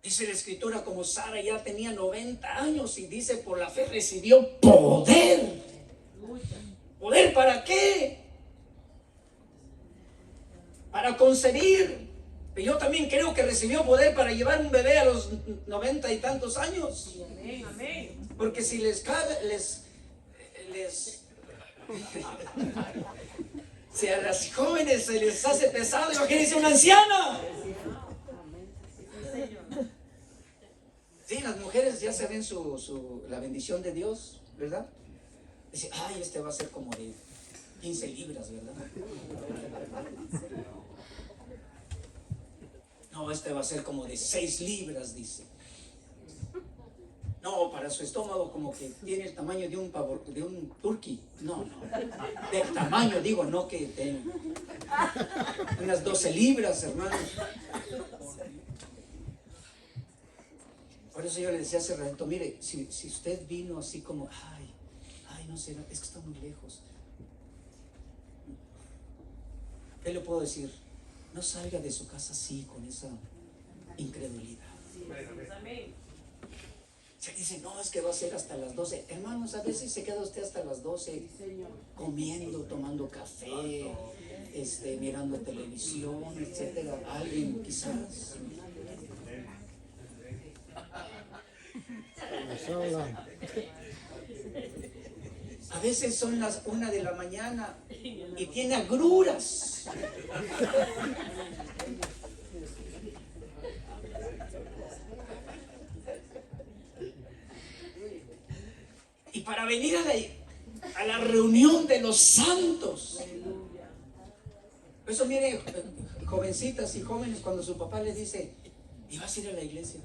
Speaker 1: dice la Escritura, como Sara ya tenía 90 años y dice, por la fe recibió poder. ¿Poder para qué? Para concebir. Yo también creo que recibió poder para llevar un bebé a los 90 y tantos años. Porque si si a las jóvenes se les hace pesado, imagínense una anciana. Sí, las mujeres ya se ven la bendición de Dios, ¿verdad? Dice, ay, este va a ser como de 15 libras, ¿verdad? No, este va a ser como de 6 libras, dice. No, para su estómago como que tiene el tamaño de un pavo, de un turkey. No, del tamaño digo, no que tenga unas 12 libras, hermano. Por eso yo le decía hace rato, mire, si usted vino así como, ay, no sé, es que está muy lejos. ¿Qué le puedo decir? No salga de su casa así, con esa incredulidad. Se dice, no, es que va a ser hasta las 12. Hermanos, a veces se queda usted hasta las 12 comiendo, tomando café, mirando televisión, etcétera. Alguien quizás. A veces son las 1 de la mañana y tiene agruras. Y para venir a la reunión de los santos. Por eso mire, jovencitas y jóvenes, cuando su papá les dice, ¿y vas a ir a la iglesia?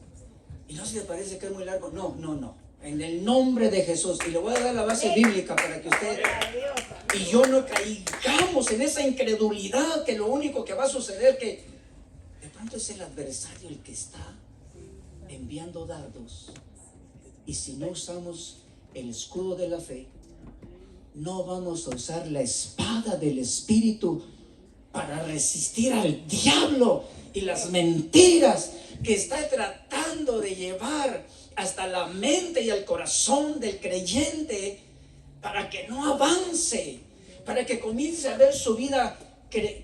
Speaker 1: ¿Y no se le parece que es muy largo? No. En el nombre de Jesús. Y le voy a dar la base bíblica para que usted y yo no caigamos en esa incredulidad que lo único que va a suceder que de pronto es el adversario el que está enviando dardos. Y si no usamos el escudo de la fe, no vamos a usar la espada del Espíritu para resistir al diablo y las mentiras que está tratando de llevar hasta la mente y al corazón del creyente para que no avance, para que comience a ver su vida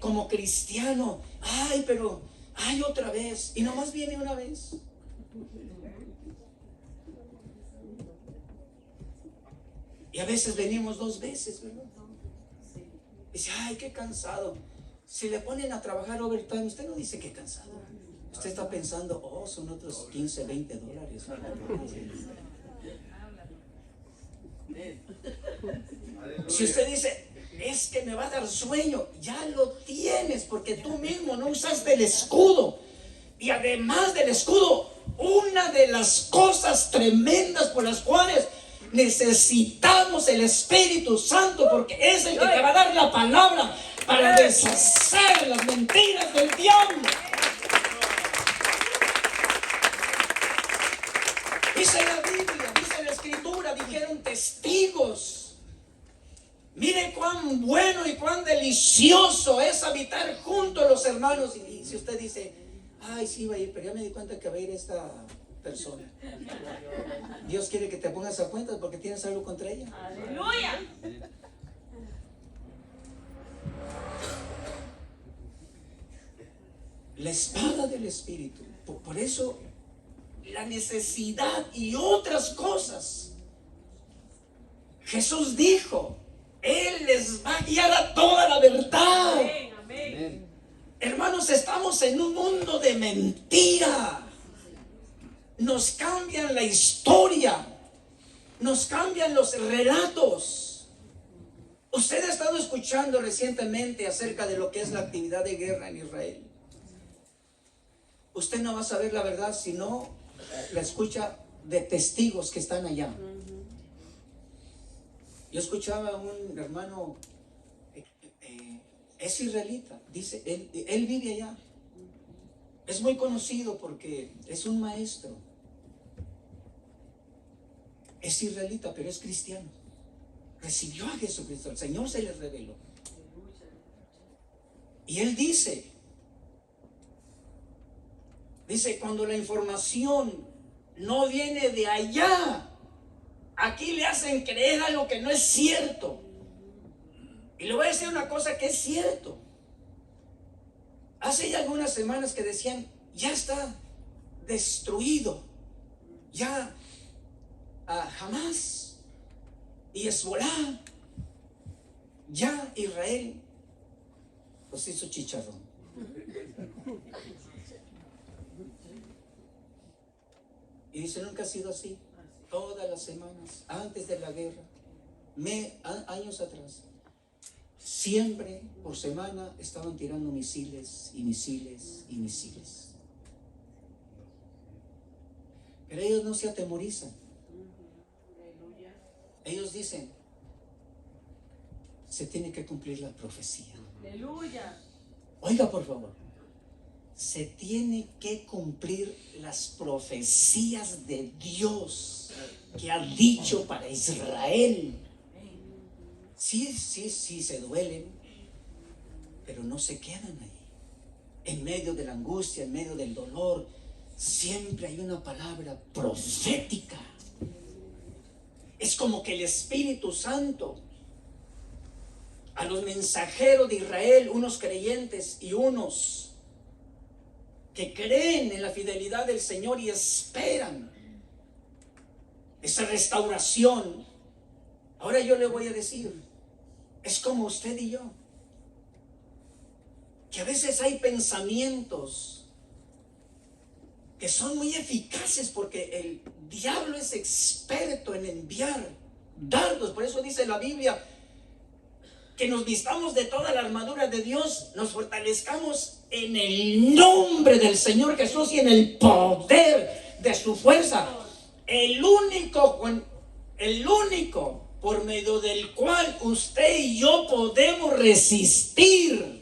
Speaker 1: como cristiano. Pero otra vez, y nomás viene una vez. Y a veces venimos 2 veces, ¿verdad? Dice, qué cansado. Si le ponen a trabajar overtime, usted no dice qué cansado. Usted está pensando, son otros 15, 20 dólares. Si usted dice, es que me va a dar sueño, ya lo tienes, porque tú mismo no usaste el escudo. Y además del escudo, una de las cosas tremendas por las cuales necesitamos el Espíritu Santo, porque es el que te va a dar la palabra para deshacer las mentiras del diablo. Dice la Biblia, dice la Escritura, dijeron testigos. Mire cuán bueno y cuán delicioso es habitar junto a los hermanos. Y si usted dice, sí va a ir, pero ya me di cuenta que va a ir esta persona, Dios quiere que te pongas a cuentas porque tienes algo contra ella. ¡Aleluya! La espada del Espíritu. Por eso la necesidad y otras cosas. Jesús dijo, Él les va a guiar a toda la verdad. Amén, amén. Hermanos, estamos en un mundo de mentira. Nos cambian la historia, nos cambian los relatos. Usted ha estado escuchando recientemente acerca de lo que es la actividad de guerra en Israel. Usted no va a saber la verdad si no la escucha de testigos que están allá. Yo escuchaba a un hermano, es israelita, dice, él vive allá. Es muy conocido porque es un maestro. Es israelita, pero es cristiano. Recibió a Jesucristo, el Señor se le reveló. Y él dice, cuando la información no viene de allá, aquí le hacen creer algo que no es cierto. Y le voy a decir una cosa que es cierto. Hace ya algunas semanas que decían, ya está destruido, ya Hamás y Hezbolá, ya Israel los hizo chicharrón. Y dice, nunca ha sido así. Todas las semanas, antes de la guerra, años atrás, siempre por semana estaban tirando misiles y misiles y misiles. Pero ellos no se atemorizan. Ellos dicen, se tiene que cumplir la profecía.
Speaker 2: Aleluya.
Speaker 1: Oiga, por favor, se tiene que cumplir las profecías de Dios que ha dicho para Israel. Sí, se duelen, pero no se quedan ahí. En medio de la angustia, en medio del dolor, siempre hay una palabra profética. Es como que el Espíritu Santo a los mensajeros de Israel, unos creyentes y unos que creen en la fidelidad del Señor y esperan esa restauración. Ahora yo le voy a decir, es como usted y yo, que a veces hay pensamientos que son muy eficaces porque el diablo es experto en enviar dardos. Por eso dice la Biblia que nos vistamos de toda la armadura de Dios, nos fortalezcamos en el nombre del Señor Jesús y en el poder de su fuerza. El único por medio del cual usted y yo podemos resistir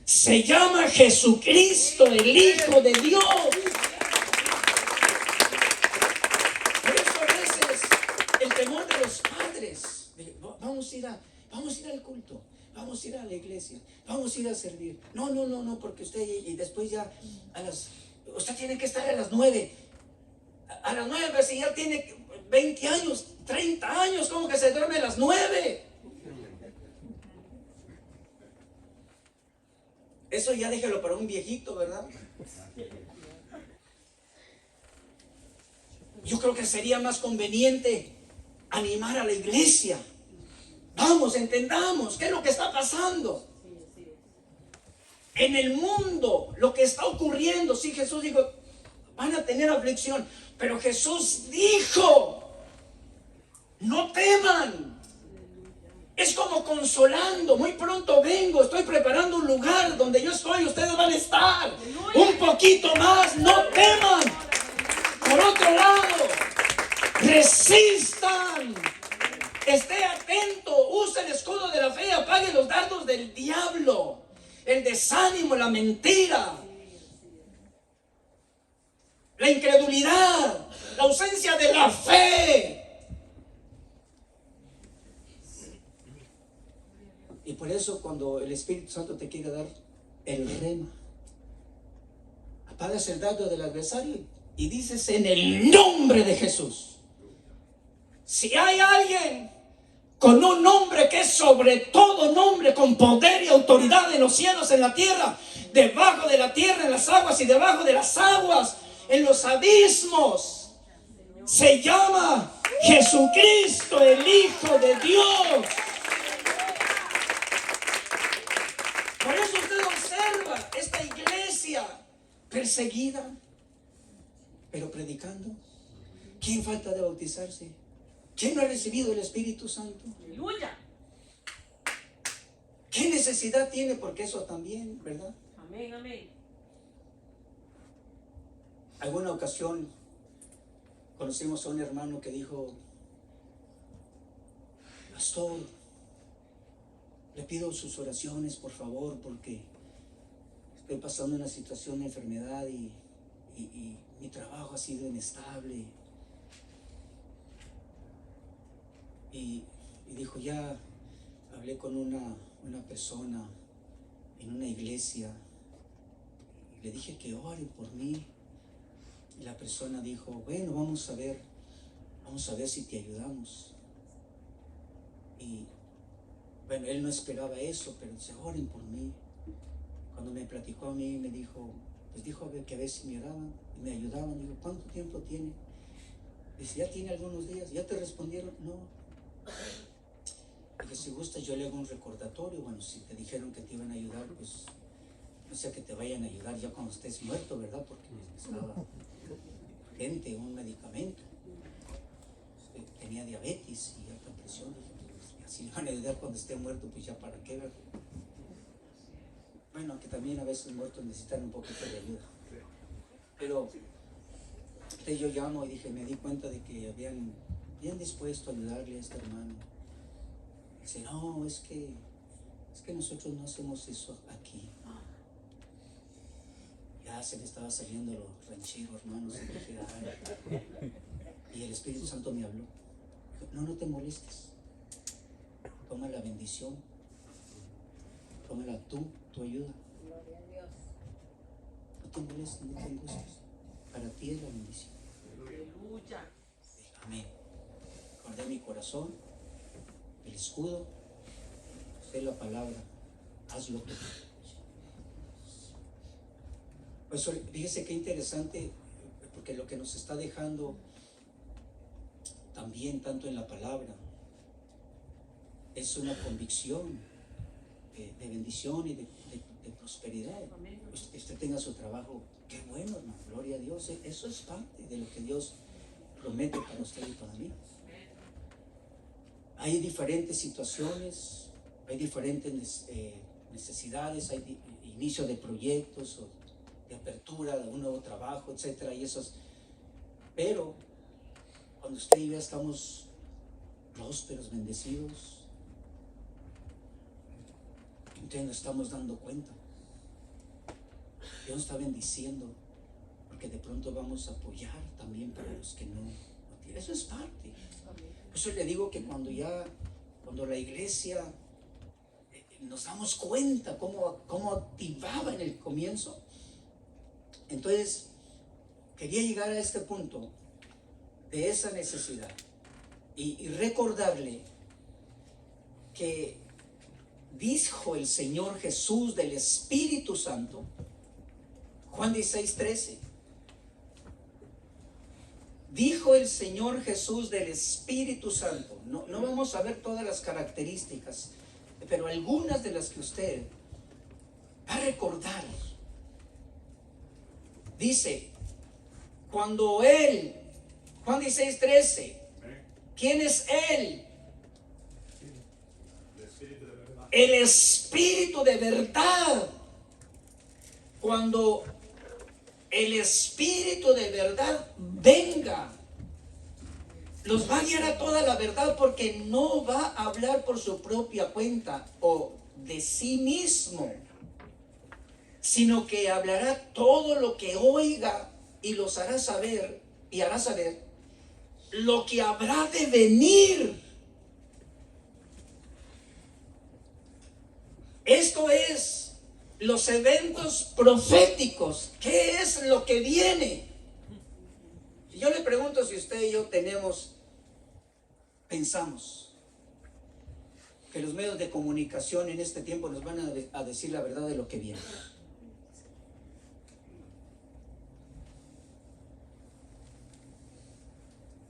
Speaker 1: se llama Jesucristo, el Hijo de Dios. Por eso a veces el temor de los padres, vamos a ir al culto, vamos a ir a la iglesia, vamos a ir a servir. No, porque usted y después ya usted tiene que estar a las 9. A las 9, pero si ya tiene 20 años, 30 años, ¿cómo que se duerme a las 9? Eso ya déjelo para un viejito, ¿verdad? Yo creo que sería más conveniente animar a la iglesia. Vamos, entendamos qué es lo que está pasando en el mundo, lo que está ocurriendo. Sí, Jesús dijo, van a tener aflicción, pero Jesús dijo, no teman. Es como consolando, muy pronto vengo, estoy preparando un lugar donde yo estoy, ustedes van a estar. Un poquito más, no teman. Por otro lado, resistan. Esté atento, use el escudo de la fe y apague los dardos del diablo, el desánimo, la mentira, la incredulidad, la ausencia de la fe. Y por eso cuando el Espíritu Santo te quiere dar el rema, apagas el dardo del adversario y dices en el nombre de Jesús. Si hay alguien con un nombre que es sobre todo nombre, con poder y autoridad en los cielos, en la tierra, debajo de la tierra, en las aguas y debajo de las aguas, en los abismos, se llama Jesucristo, el Hijo de Dios. Por eso usted observa esta iglesia perseguida, pero predicando. ¿Quién falta de bautizarse? ¿Quién no ha recibido el Espíritu Santo?
Speaker 2: Aleluya.
Speaker 1: ¿Qué necesidad tiene? Porque eso también, ¿verdad?
Speaker 2: Amén, amén.
Speaker 1: Alguna ocasión conocimos a un hermano que dijo, pastor, le pido sus oraciones, por favor, porque estoy pasando una situación de enfermedad y mi trabajo ha sido inestable. Y dijo, ya hablé con una persona en una iglesia y le dije que oren por mí. Y la persona dijo, bueno, vamos a ver si te ayudamos. Y bueno, él no esperaba eso, pero dice, oren por mí. Cuando me platicó a mí, me dijo, pues dijo que a veces me oraban y me ayudaban. Digo, ¿cuánto tiempo tiene? Dice, ya tiene algunos días. ¿Ya te respondieron? No. Dije, si gustas yo le hago un recordatorio. Bueno, si te dijeron que te iban a ayudar, pues no sé, que te vayan a ayudar ya cuando estés muerto, ¿verdad? Porque estaba urgente un medicamento. Tenía diabetes y alta presión. Dije, pues, si le van a ayudar cuando esté muerto, pues ya para qué, ¿verdad? Bueno, que también a veces muertos necesitan un poquito de ayuda. Pero Entonces yo llamo y dije, me di cuenta de que habían dispuesto a ayudarle a este hermano. Dice, no, es que nosotros no hacemos eso aquí. Ya se le estaba saliendo lo ranchero, hermanos. Y el Espíritu Santo me habló. Dijo, no te molestes. Toma la bendición. Tómala tu ayuda. No te molestes, no te angusties. Para ti es la bendición.
Speaker 2: Aleluya.
Speaker 1: Amén. Guardé mi corazón, el escudo, sé la palabra, hazlo tú. Pues fíjese qué interesante, porque lo que nos está dejando también, tanto en la palabra, es una convicción de bendición y de prosperidad. Usted tenga su trabajo, qué bueno, hermano, gloria a Dios. Eso es parte de lo que Dios promete para usted y para mí. Hay diferentes situaciones, hay diferentes necesidades, hay inicio de proyectos o de apertura de un nuevo trabajo, etcétera, y esos. Pero cuando usted y yo estamos prósperos, bendecidos, entonces nos estamos dando cuenta. Dios está bendiciendo, porque de pronto vamos a apoyar también para los que no tienen. Eso es parte. Por eso le digo que cuando la iglesia nos damos cuenta cómo activaba en el comienzo, entonces quería llegar a este punto de esa necesidad y recordarle que dijo el Señor Jesús del Espíritu Santo, Juan 16:13. Dijo el Señor Jesús del Espíritu Santo. No vamos a ver todas las características, pero algunas de las que usted va a recordar. Dice, cuando Él, Juan 16:13, ¿quién es Él? El Espíritu de verdad. Cuando el Espíritu de verdad venga, los va a guiar a toda la verdad, porque no va a hablar por su propia cuenta o de sí mismo, sino que hablará todo lo que oiga y los hará saber, y hará saber lo que habrá de venir. Esto es los eventos proféticos. ¿Qué es lo que viene? Yo le pregunto si usted y yo pensamos que los medios de comunicación en este tiempo nos van a decir la verdad de lo que viene.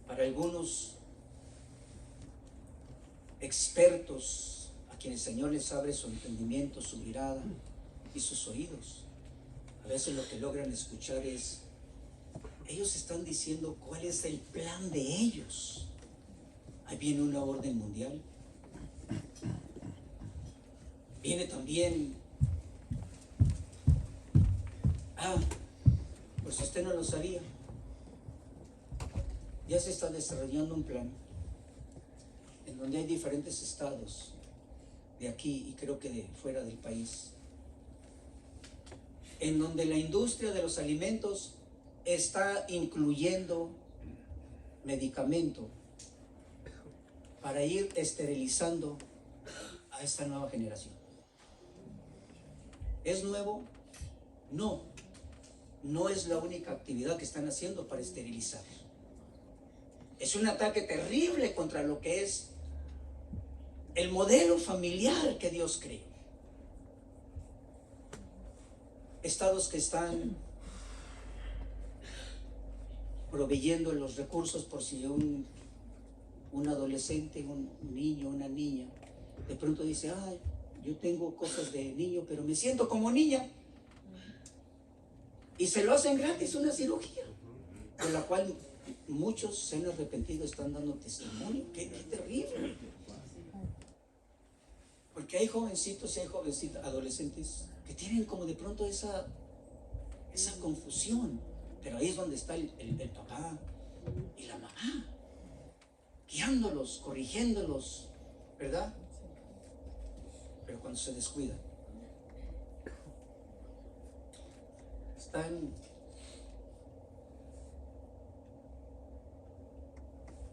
Speaker 1: Para algunos expertos, a quienes el Señor les abre su entendimiento, su mirada y sus oídos, a veces lo que logran escuchar es, ellos están diciendo cuál es el plan de ellos. Ahí viene una orden mundial. Viene también, pues si usted no lo sabía, ya se está desarrollando un plan en donde hay diferentes estados de aquí y creo que de fuera del país, en donde la industria de los alimentos está incluyendo medicamento para ir esterilizando a esta nueva generación. ¿Es nuevo? No es la única actividad que están haciendo para esterilizar. Es un ataque terrible contra lo que es el modelo familiar que Dios creó. Estados que están proveyendo los recursos por si un adolescente, un niño, una niña, de pronto dice, yo tengo cosas de niño, pero me siento como niña. Y se lo hacen gratis, una cirugía, con la cual muchos se han arrepentido, están dando testimonio. ¡Qué terrible! Porque hay jovencitos y hay jovencitas, adolescentes, que tienen como de pronto esa confusión. Pero ahí es donde está el papá y la mamá, guiándolos, corrigiéndolos, ¿verdad? Pero cuando se descuidan,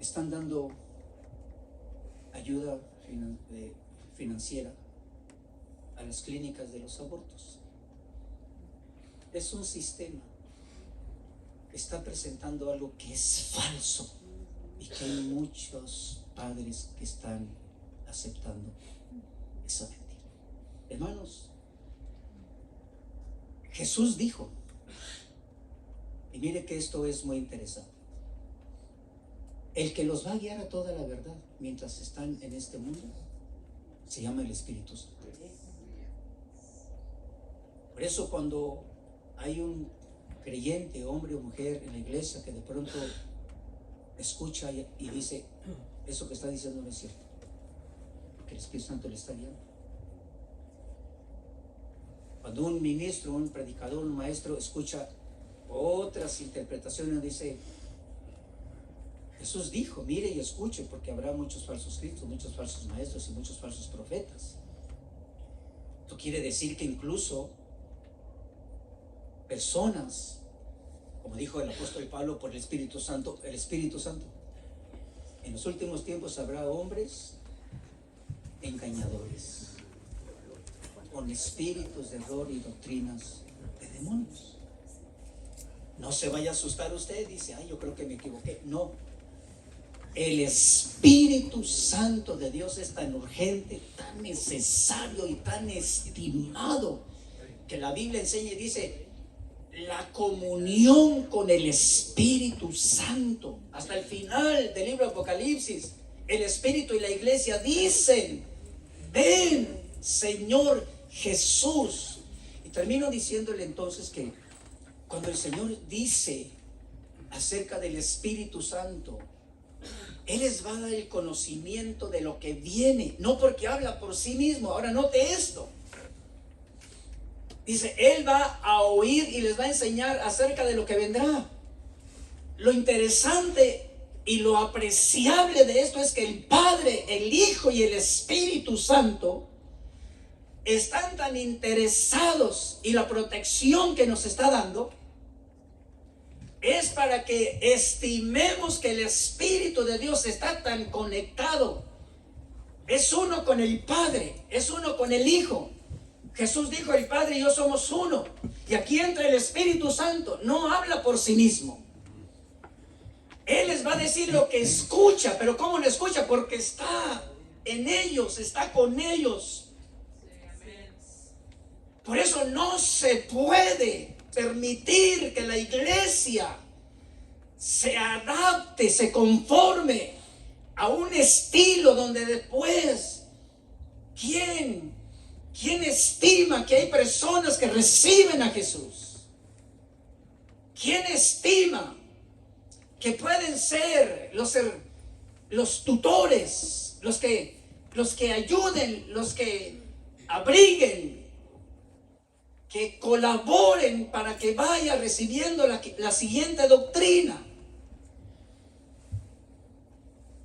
Speaker 1: están dando ayuda financiera a las clínicas de los abortos. Es un sistema que está presentando algo que es falso y que hay muchos padres que están aceptando esa mentira. Hermanos, Jesús dijo, y mire que esto es muy interesante, el que los va a guiar a toda la verdad mientras están en este mundo se llama el Espíritu Santo. Por eso cuando hay un creyente, hombre o mujer en la iglesia que de pronto escucha y dice, eso que está diciendo no es cierto, porque el Espíritu Santo le está guiando. Cuando un ministro, un predicador, un maestro escucha otras interpretaciones, dice, Jesús dijo, mire y escuche, porque habrá muchos falsos cristos, muchos falsos maestros y muchos falsos profetas. Esto quiere decir que incluso personas, como dijo el apóstol Pablo, por el Espíritu Santo, en los últimos tiempos habrá hombres engañadores, con espíritus de error y doctrinas de demonios. No se vaya a asustar usted, dice, yo creo que me equivoqué. No, el Espíritu Santo de Dios es tan urgente, tan necesario y tan estimado, que la Biblia enseña y dice, la comunión con el Espíritu Santo. Hasta el final del libro de Apocalipsis, el Espíritu y la iglesia dicen, ven, Señor Jesús. Y termino diciéndole entonces que cuando el Señor dice acerca del Espíritu Santo, Él les va a dar el conocimiento de lo que viene, no porque habla por sí mismo. Ahora note esto. Dice, Él va a oír y les va a enseñar acerca de lo que vendrá. Lo interesante y lo apreciable de esto es que el Padre, el Hijo y el Espíritu Santo están tan interesados, y la protección que nos está dando es para que estimemos que el Espíritu de Dios está tan conectado. Es uno con el Padre, es uno con el Hijo. Jesús dijo, el Padre y yo somos uno. Y aquí entra el Espíritu Santo. No habla por sí mismo. Él les va a decir lo que escucha. Pero ¿cómo lo escucha? Porque está en ellos, está con ellos. Por eso no se puede permitir que la iglesia se adapte, se conforme a un estilo donde después, ¿quién estima que hay personas que reciben a Jesús? ¿Quién estima que pueden ser los tutores, los que ayuden, los que abriguen, que colaboren para que vaya recibiendo la siguiente doctrina?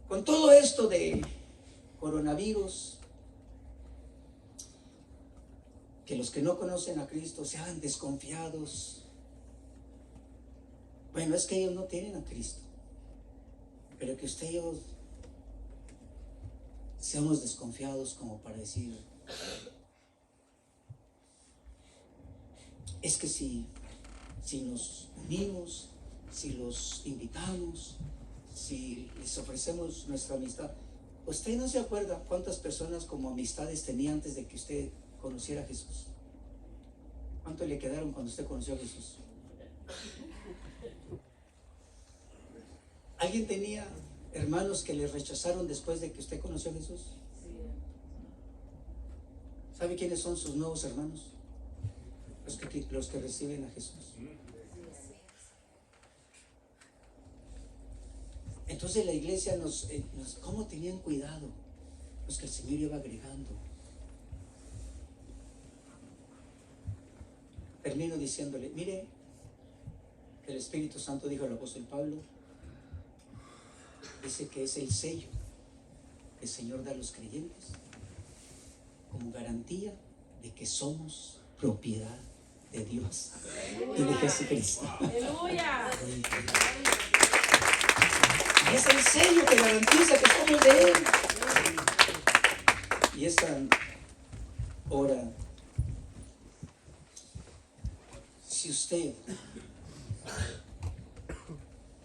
Speaker 1: Con todo esto de coronavirus, que los que no conocen a Cristo sean desconfiados. Bueno, es que ellos no tienen a Cristo, pero que ustedes seamos desconfiados como para decir, es que si nos unimos, si los invitamos, si les ofrecemos nuestra amistad. ¿Usted no se acuerda cuántas personas como amistades tenía antes de que usted conociera a Jesús? ¿Cuánto le quedaron cuando usted conoció a Jesús? ¿Alguien tenía hermanos que le rechazaron después de que usted conoció a Jesús? ¿Sabe quiénes son sus nuevos hermanos? Los que reciben a Jesús. Entonces la iglesia ¿cómo tenían cuidado? Pues que el Señor iba agregando. Termino diciéndole, mire, El Espíritu Santo, dijo el apóstol Pablo, dice que es el sello que el Señor da a los creyentes como garantía de que somos propiedad de Dios y de Jesucristo.
Speaker 2: Aleluya.
Speaker 1: Es el sello que garantiza que somos de Él. Y esta hora, si usted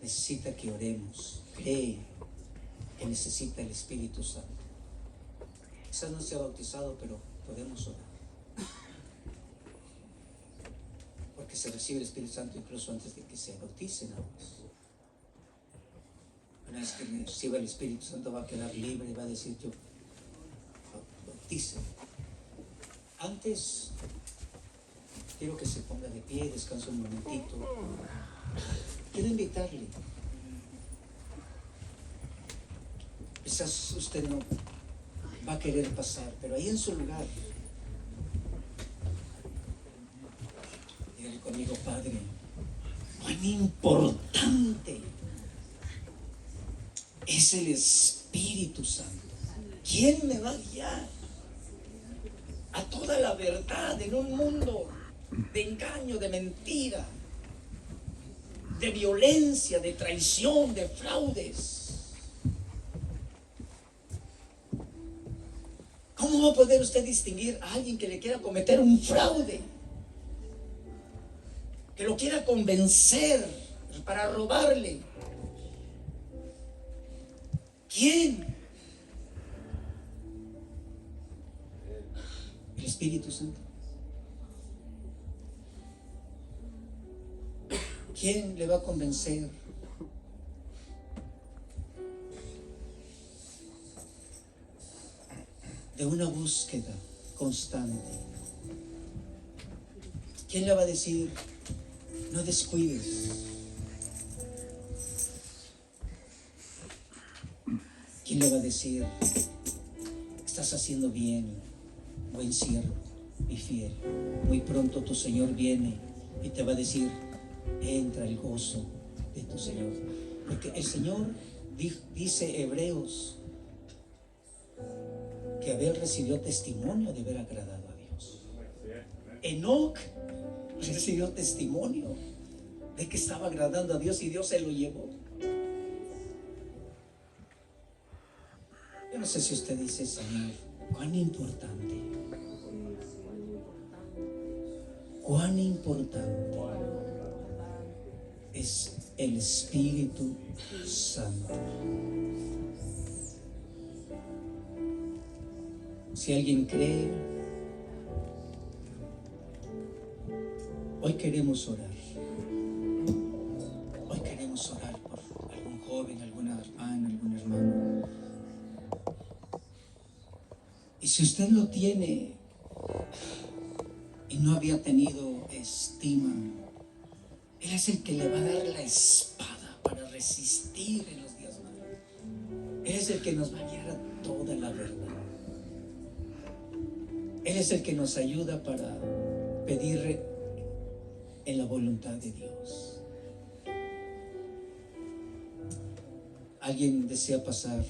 Speaker 1: necesita que oremos, cree que necesita el Espíritu Santo, quizás no sea bautizado, pero podemos orar, porque se recibe el Espíritu Santo incluso antes de que se bauticen a vos. Una vez que reciba el Espíritu Santo va a quedar libre y va a decir: yo bautíceme. Antes quiero que se ponga de pie, descanse un momentito. Quiero invitarle. Quizás usted no va a querer pasar, pero ahí en su lugar, dígale conmigo: Padre, cuán importante es el Espíritu Santo. ¿Quién me va a guiar a toda la verdad en un mundo de engaño, de mentira, de violencia, de traición, de fraudes? ¿Cómo va a poder usted distinguir a alguien que le quiera cometer un fraude? Que lo quiera convencer para robarle. ¿Quién? El Espíritu Santo. ¿Quién le va a convencer? De una búsqueda constante. ¿Quién le va a decir: no descuides? ¿Quién le va a decir: estás haciendo bien, buen siervo y fiel? Muy pronto tu Señor viene y te va a decir: entra el gozo de tu Señor. Porque el Señor dice Hebreos que Abel recibió testimonio de haber agradado a Dios. Enoc recibió testimonio de que estaba agradando a Dios y Dios se lo llevó. Yo no sé si usted dice: Señor, cuán importante es el Espíritu Santo. Si alguien cree, hoy queremos orar. Hoy queremos orar por algún joven, alguna hermana, algún hermano. Y si usted lo tiene y no había tenido estima, Él es el que le va a dar la espada para resistir en los días malos. Él es el que nos va a guiar a toda la verdad. Él es el que nos ayuda para pedir en la voluntad de Dios. Alguien desea pasar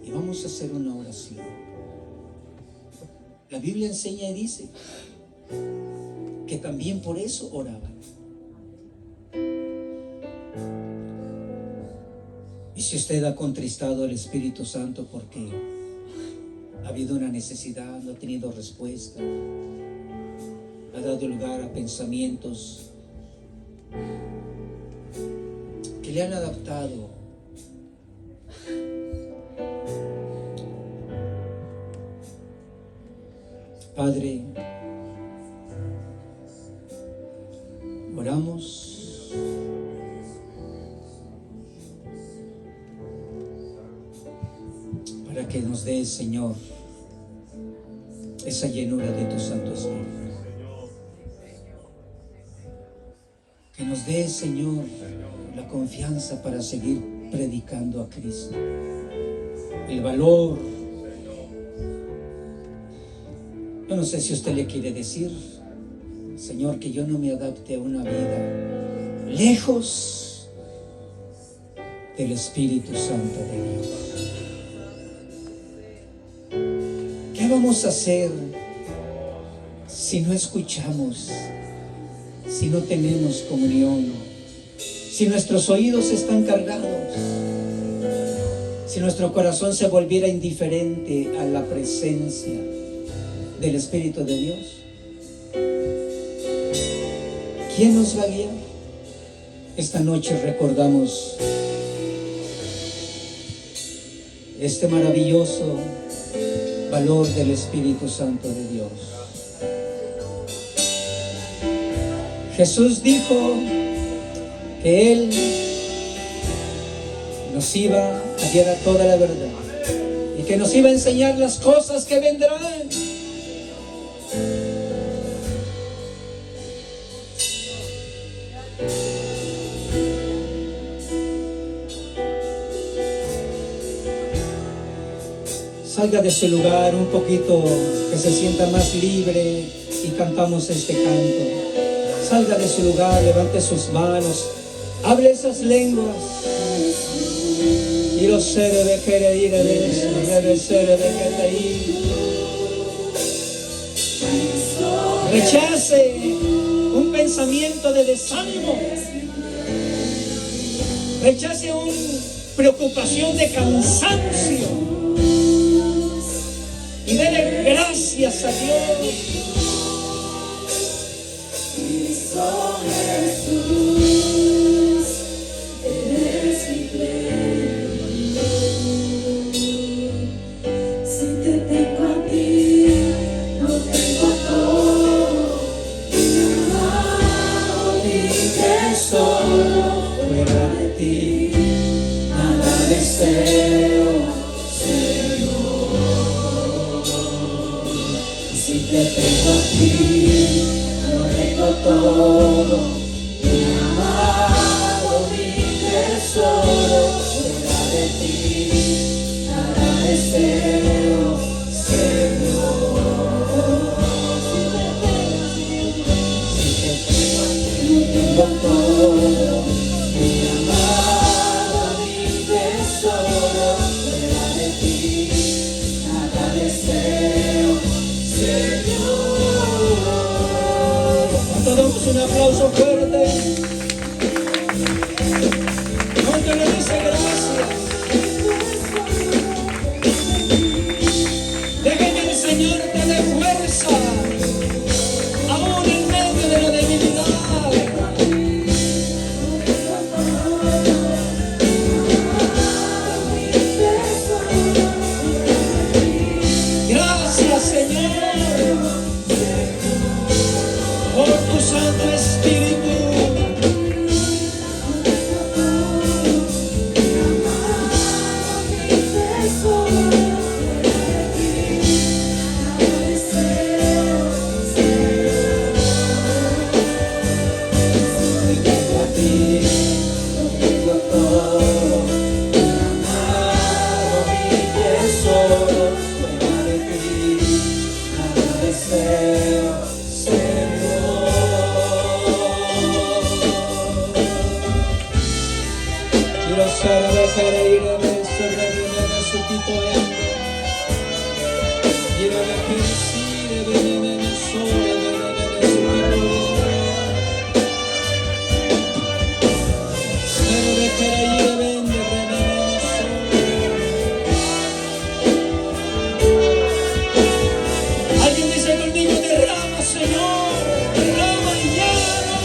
Speaker 1: y vamos a hacer una oración. La Biblia enseña y dice que también por eso oraban. Y si usted ha contristado al Espíritu Santo porque ha habido una necesidad, no ha tenido respuesta, ha dado lugar a pensamientos que le han adaptado, Padre, oramos para que nos dé, Señor, esa llenura de tu Santo Espíritu. Que nos dé, Señor, la confianza para seguir predicando a Cristo. El valor. Yo no sé si usted le quiere decir: Señor, que yo no me adapte a una vida lejos del Espíritu Santo de Dios. ¿Qué vamos a hacer si no escuchamos, si no tenemos comunión, si nuestros oídos están cargados, si nuestro corazón se volviera indiferente a la presencia del Espíritu de Dios? ¿Quién nos va a guiar? Esta noche recordamos este maravilloso valor del Espíritu Santo de Dios. Jesús dijo que Él nos iba a guiar a toda la verdad y que nos iba a enseñar las cosas que vendrán. Salga de su lugar un poquito, que se sienta más libre y cantamos este canto. Salga de su lugar, levante sus manos, hable esas lenguas. Rechace un pensamiento de desánimo. Rechace una preocupación de cansancio. Y dele gracias a Dios.
Speaker 3: Jesús, eres mi plenitud. Si te tengo a ti, lo tengo todo. Mi amado, mi tesoro, fuera de ti, nada deseo. Si te tengo a ti, lo tengo todo, mi amado, mi tesoro, fuera de ti, nada deseo, Señor. Si te tengo a ti, lo tengo todo, mi amado, mi tesoro, fuera de ti, nada deseo.
Speaker 1: Damos un aplauso fuerte. ¿Cuánto le dice gracias? Deje que el Señor te dé fuerza, aún en medio de la debilidad. Gracias, Señor, por tu Santo Espíritu. Alguien dice conmigo, derrama, Señor, derrama y llena.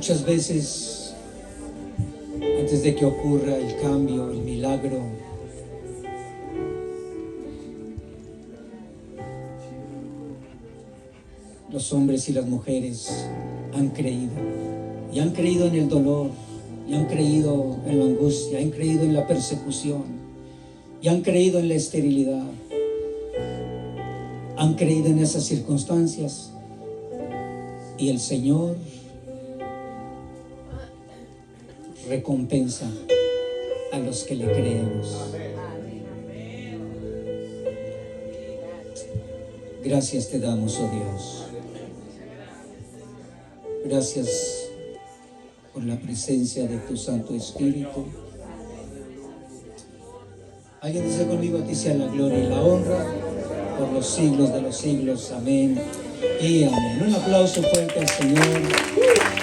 Speaker 1: Muchas veces, antes de que ocurra el cambio, el milagro, los hombres y las mujeres han creído. Y han creído en el dolor, y han creído en la angustia, han creído en la persecución, y han creído en la esterilidad. Han creído en esas circunstancias. Y el Señor recompensa a los que le creemos. Gracias te damos, oh Dios. Gracias por la presencia de tu Santo Espíritu. Alguien dice conmigo: a ti sea la gloria y la honra por los siglos de los siglos. Amén y amén. Un aplauso fuerte al Señor.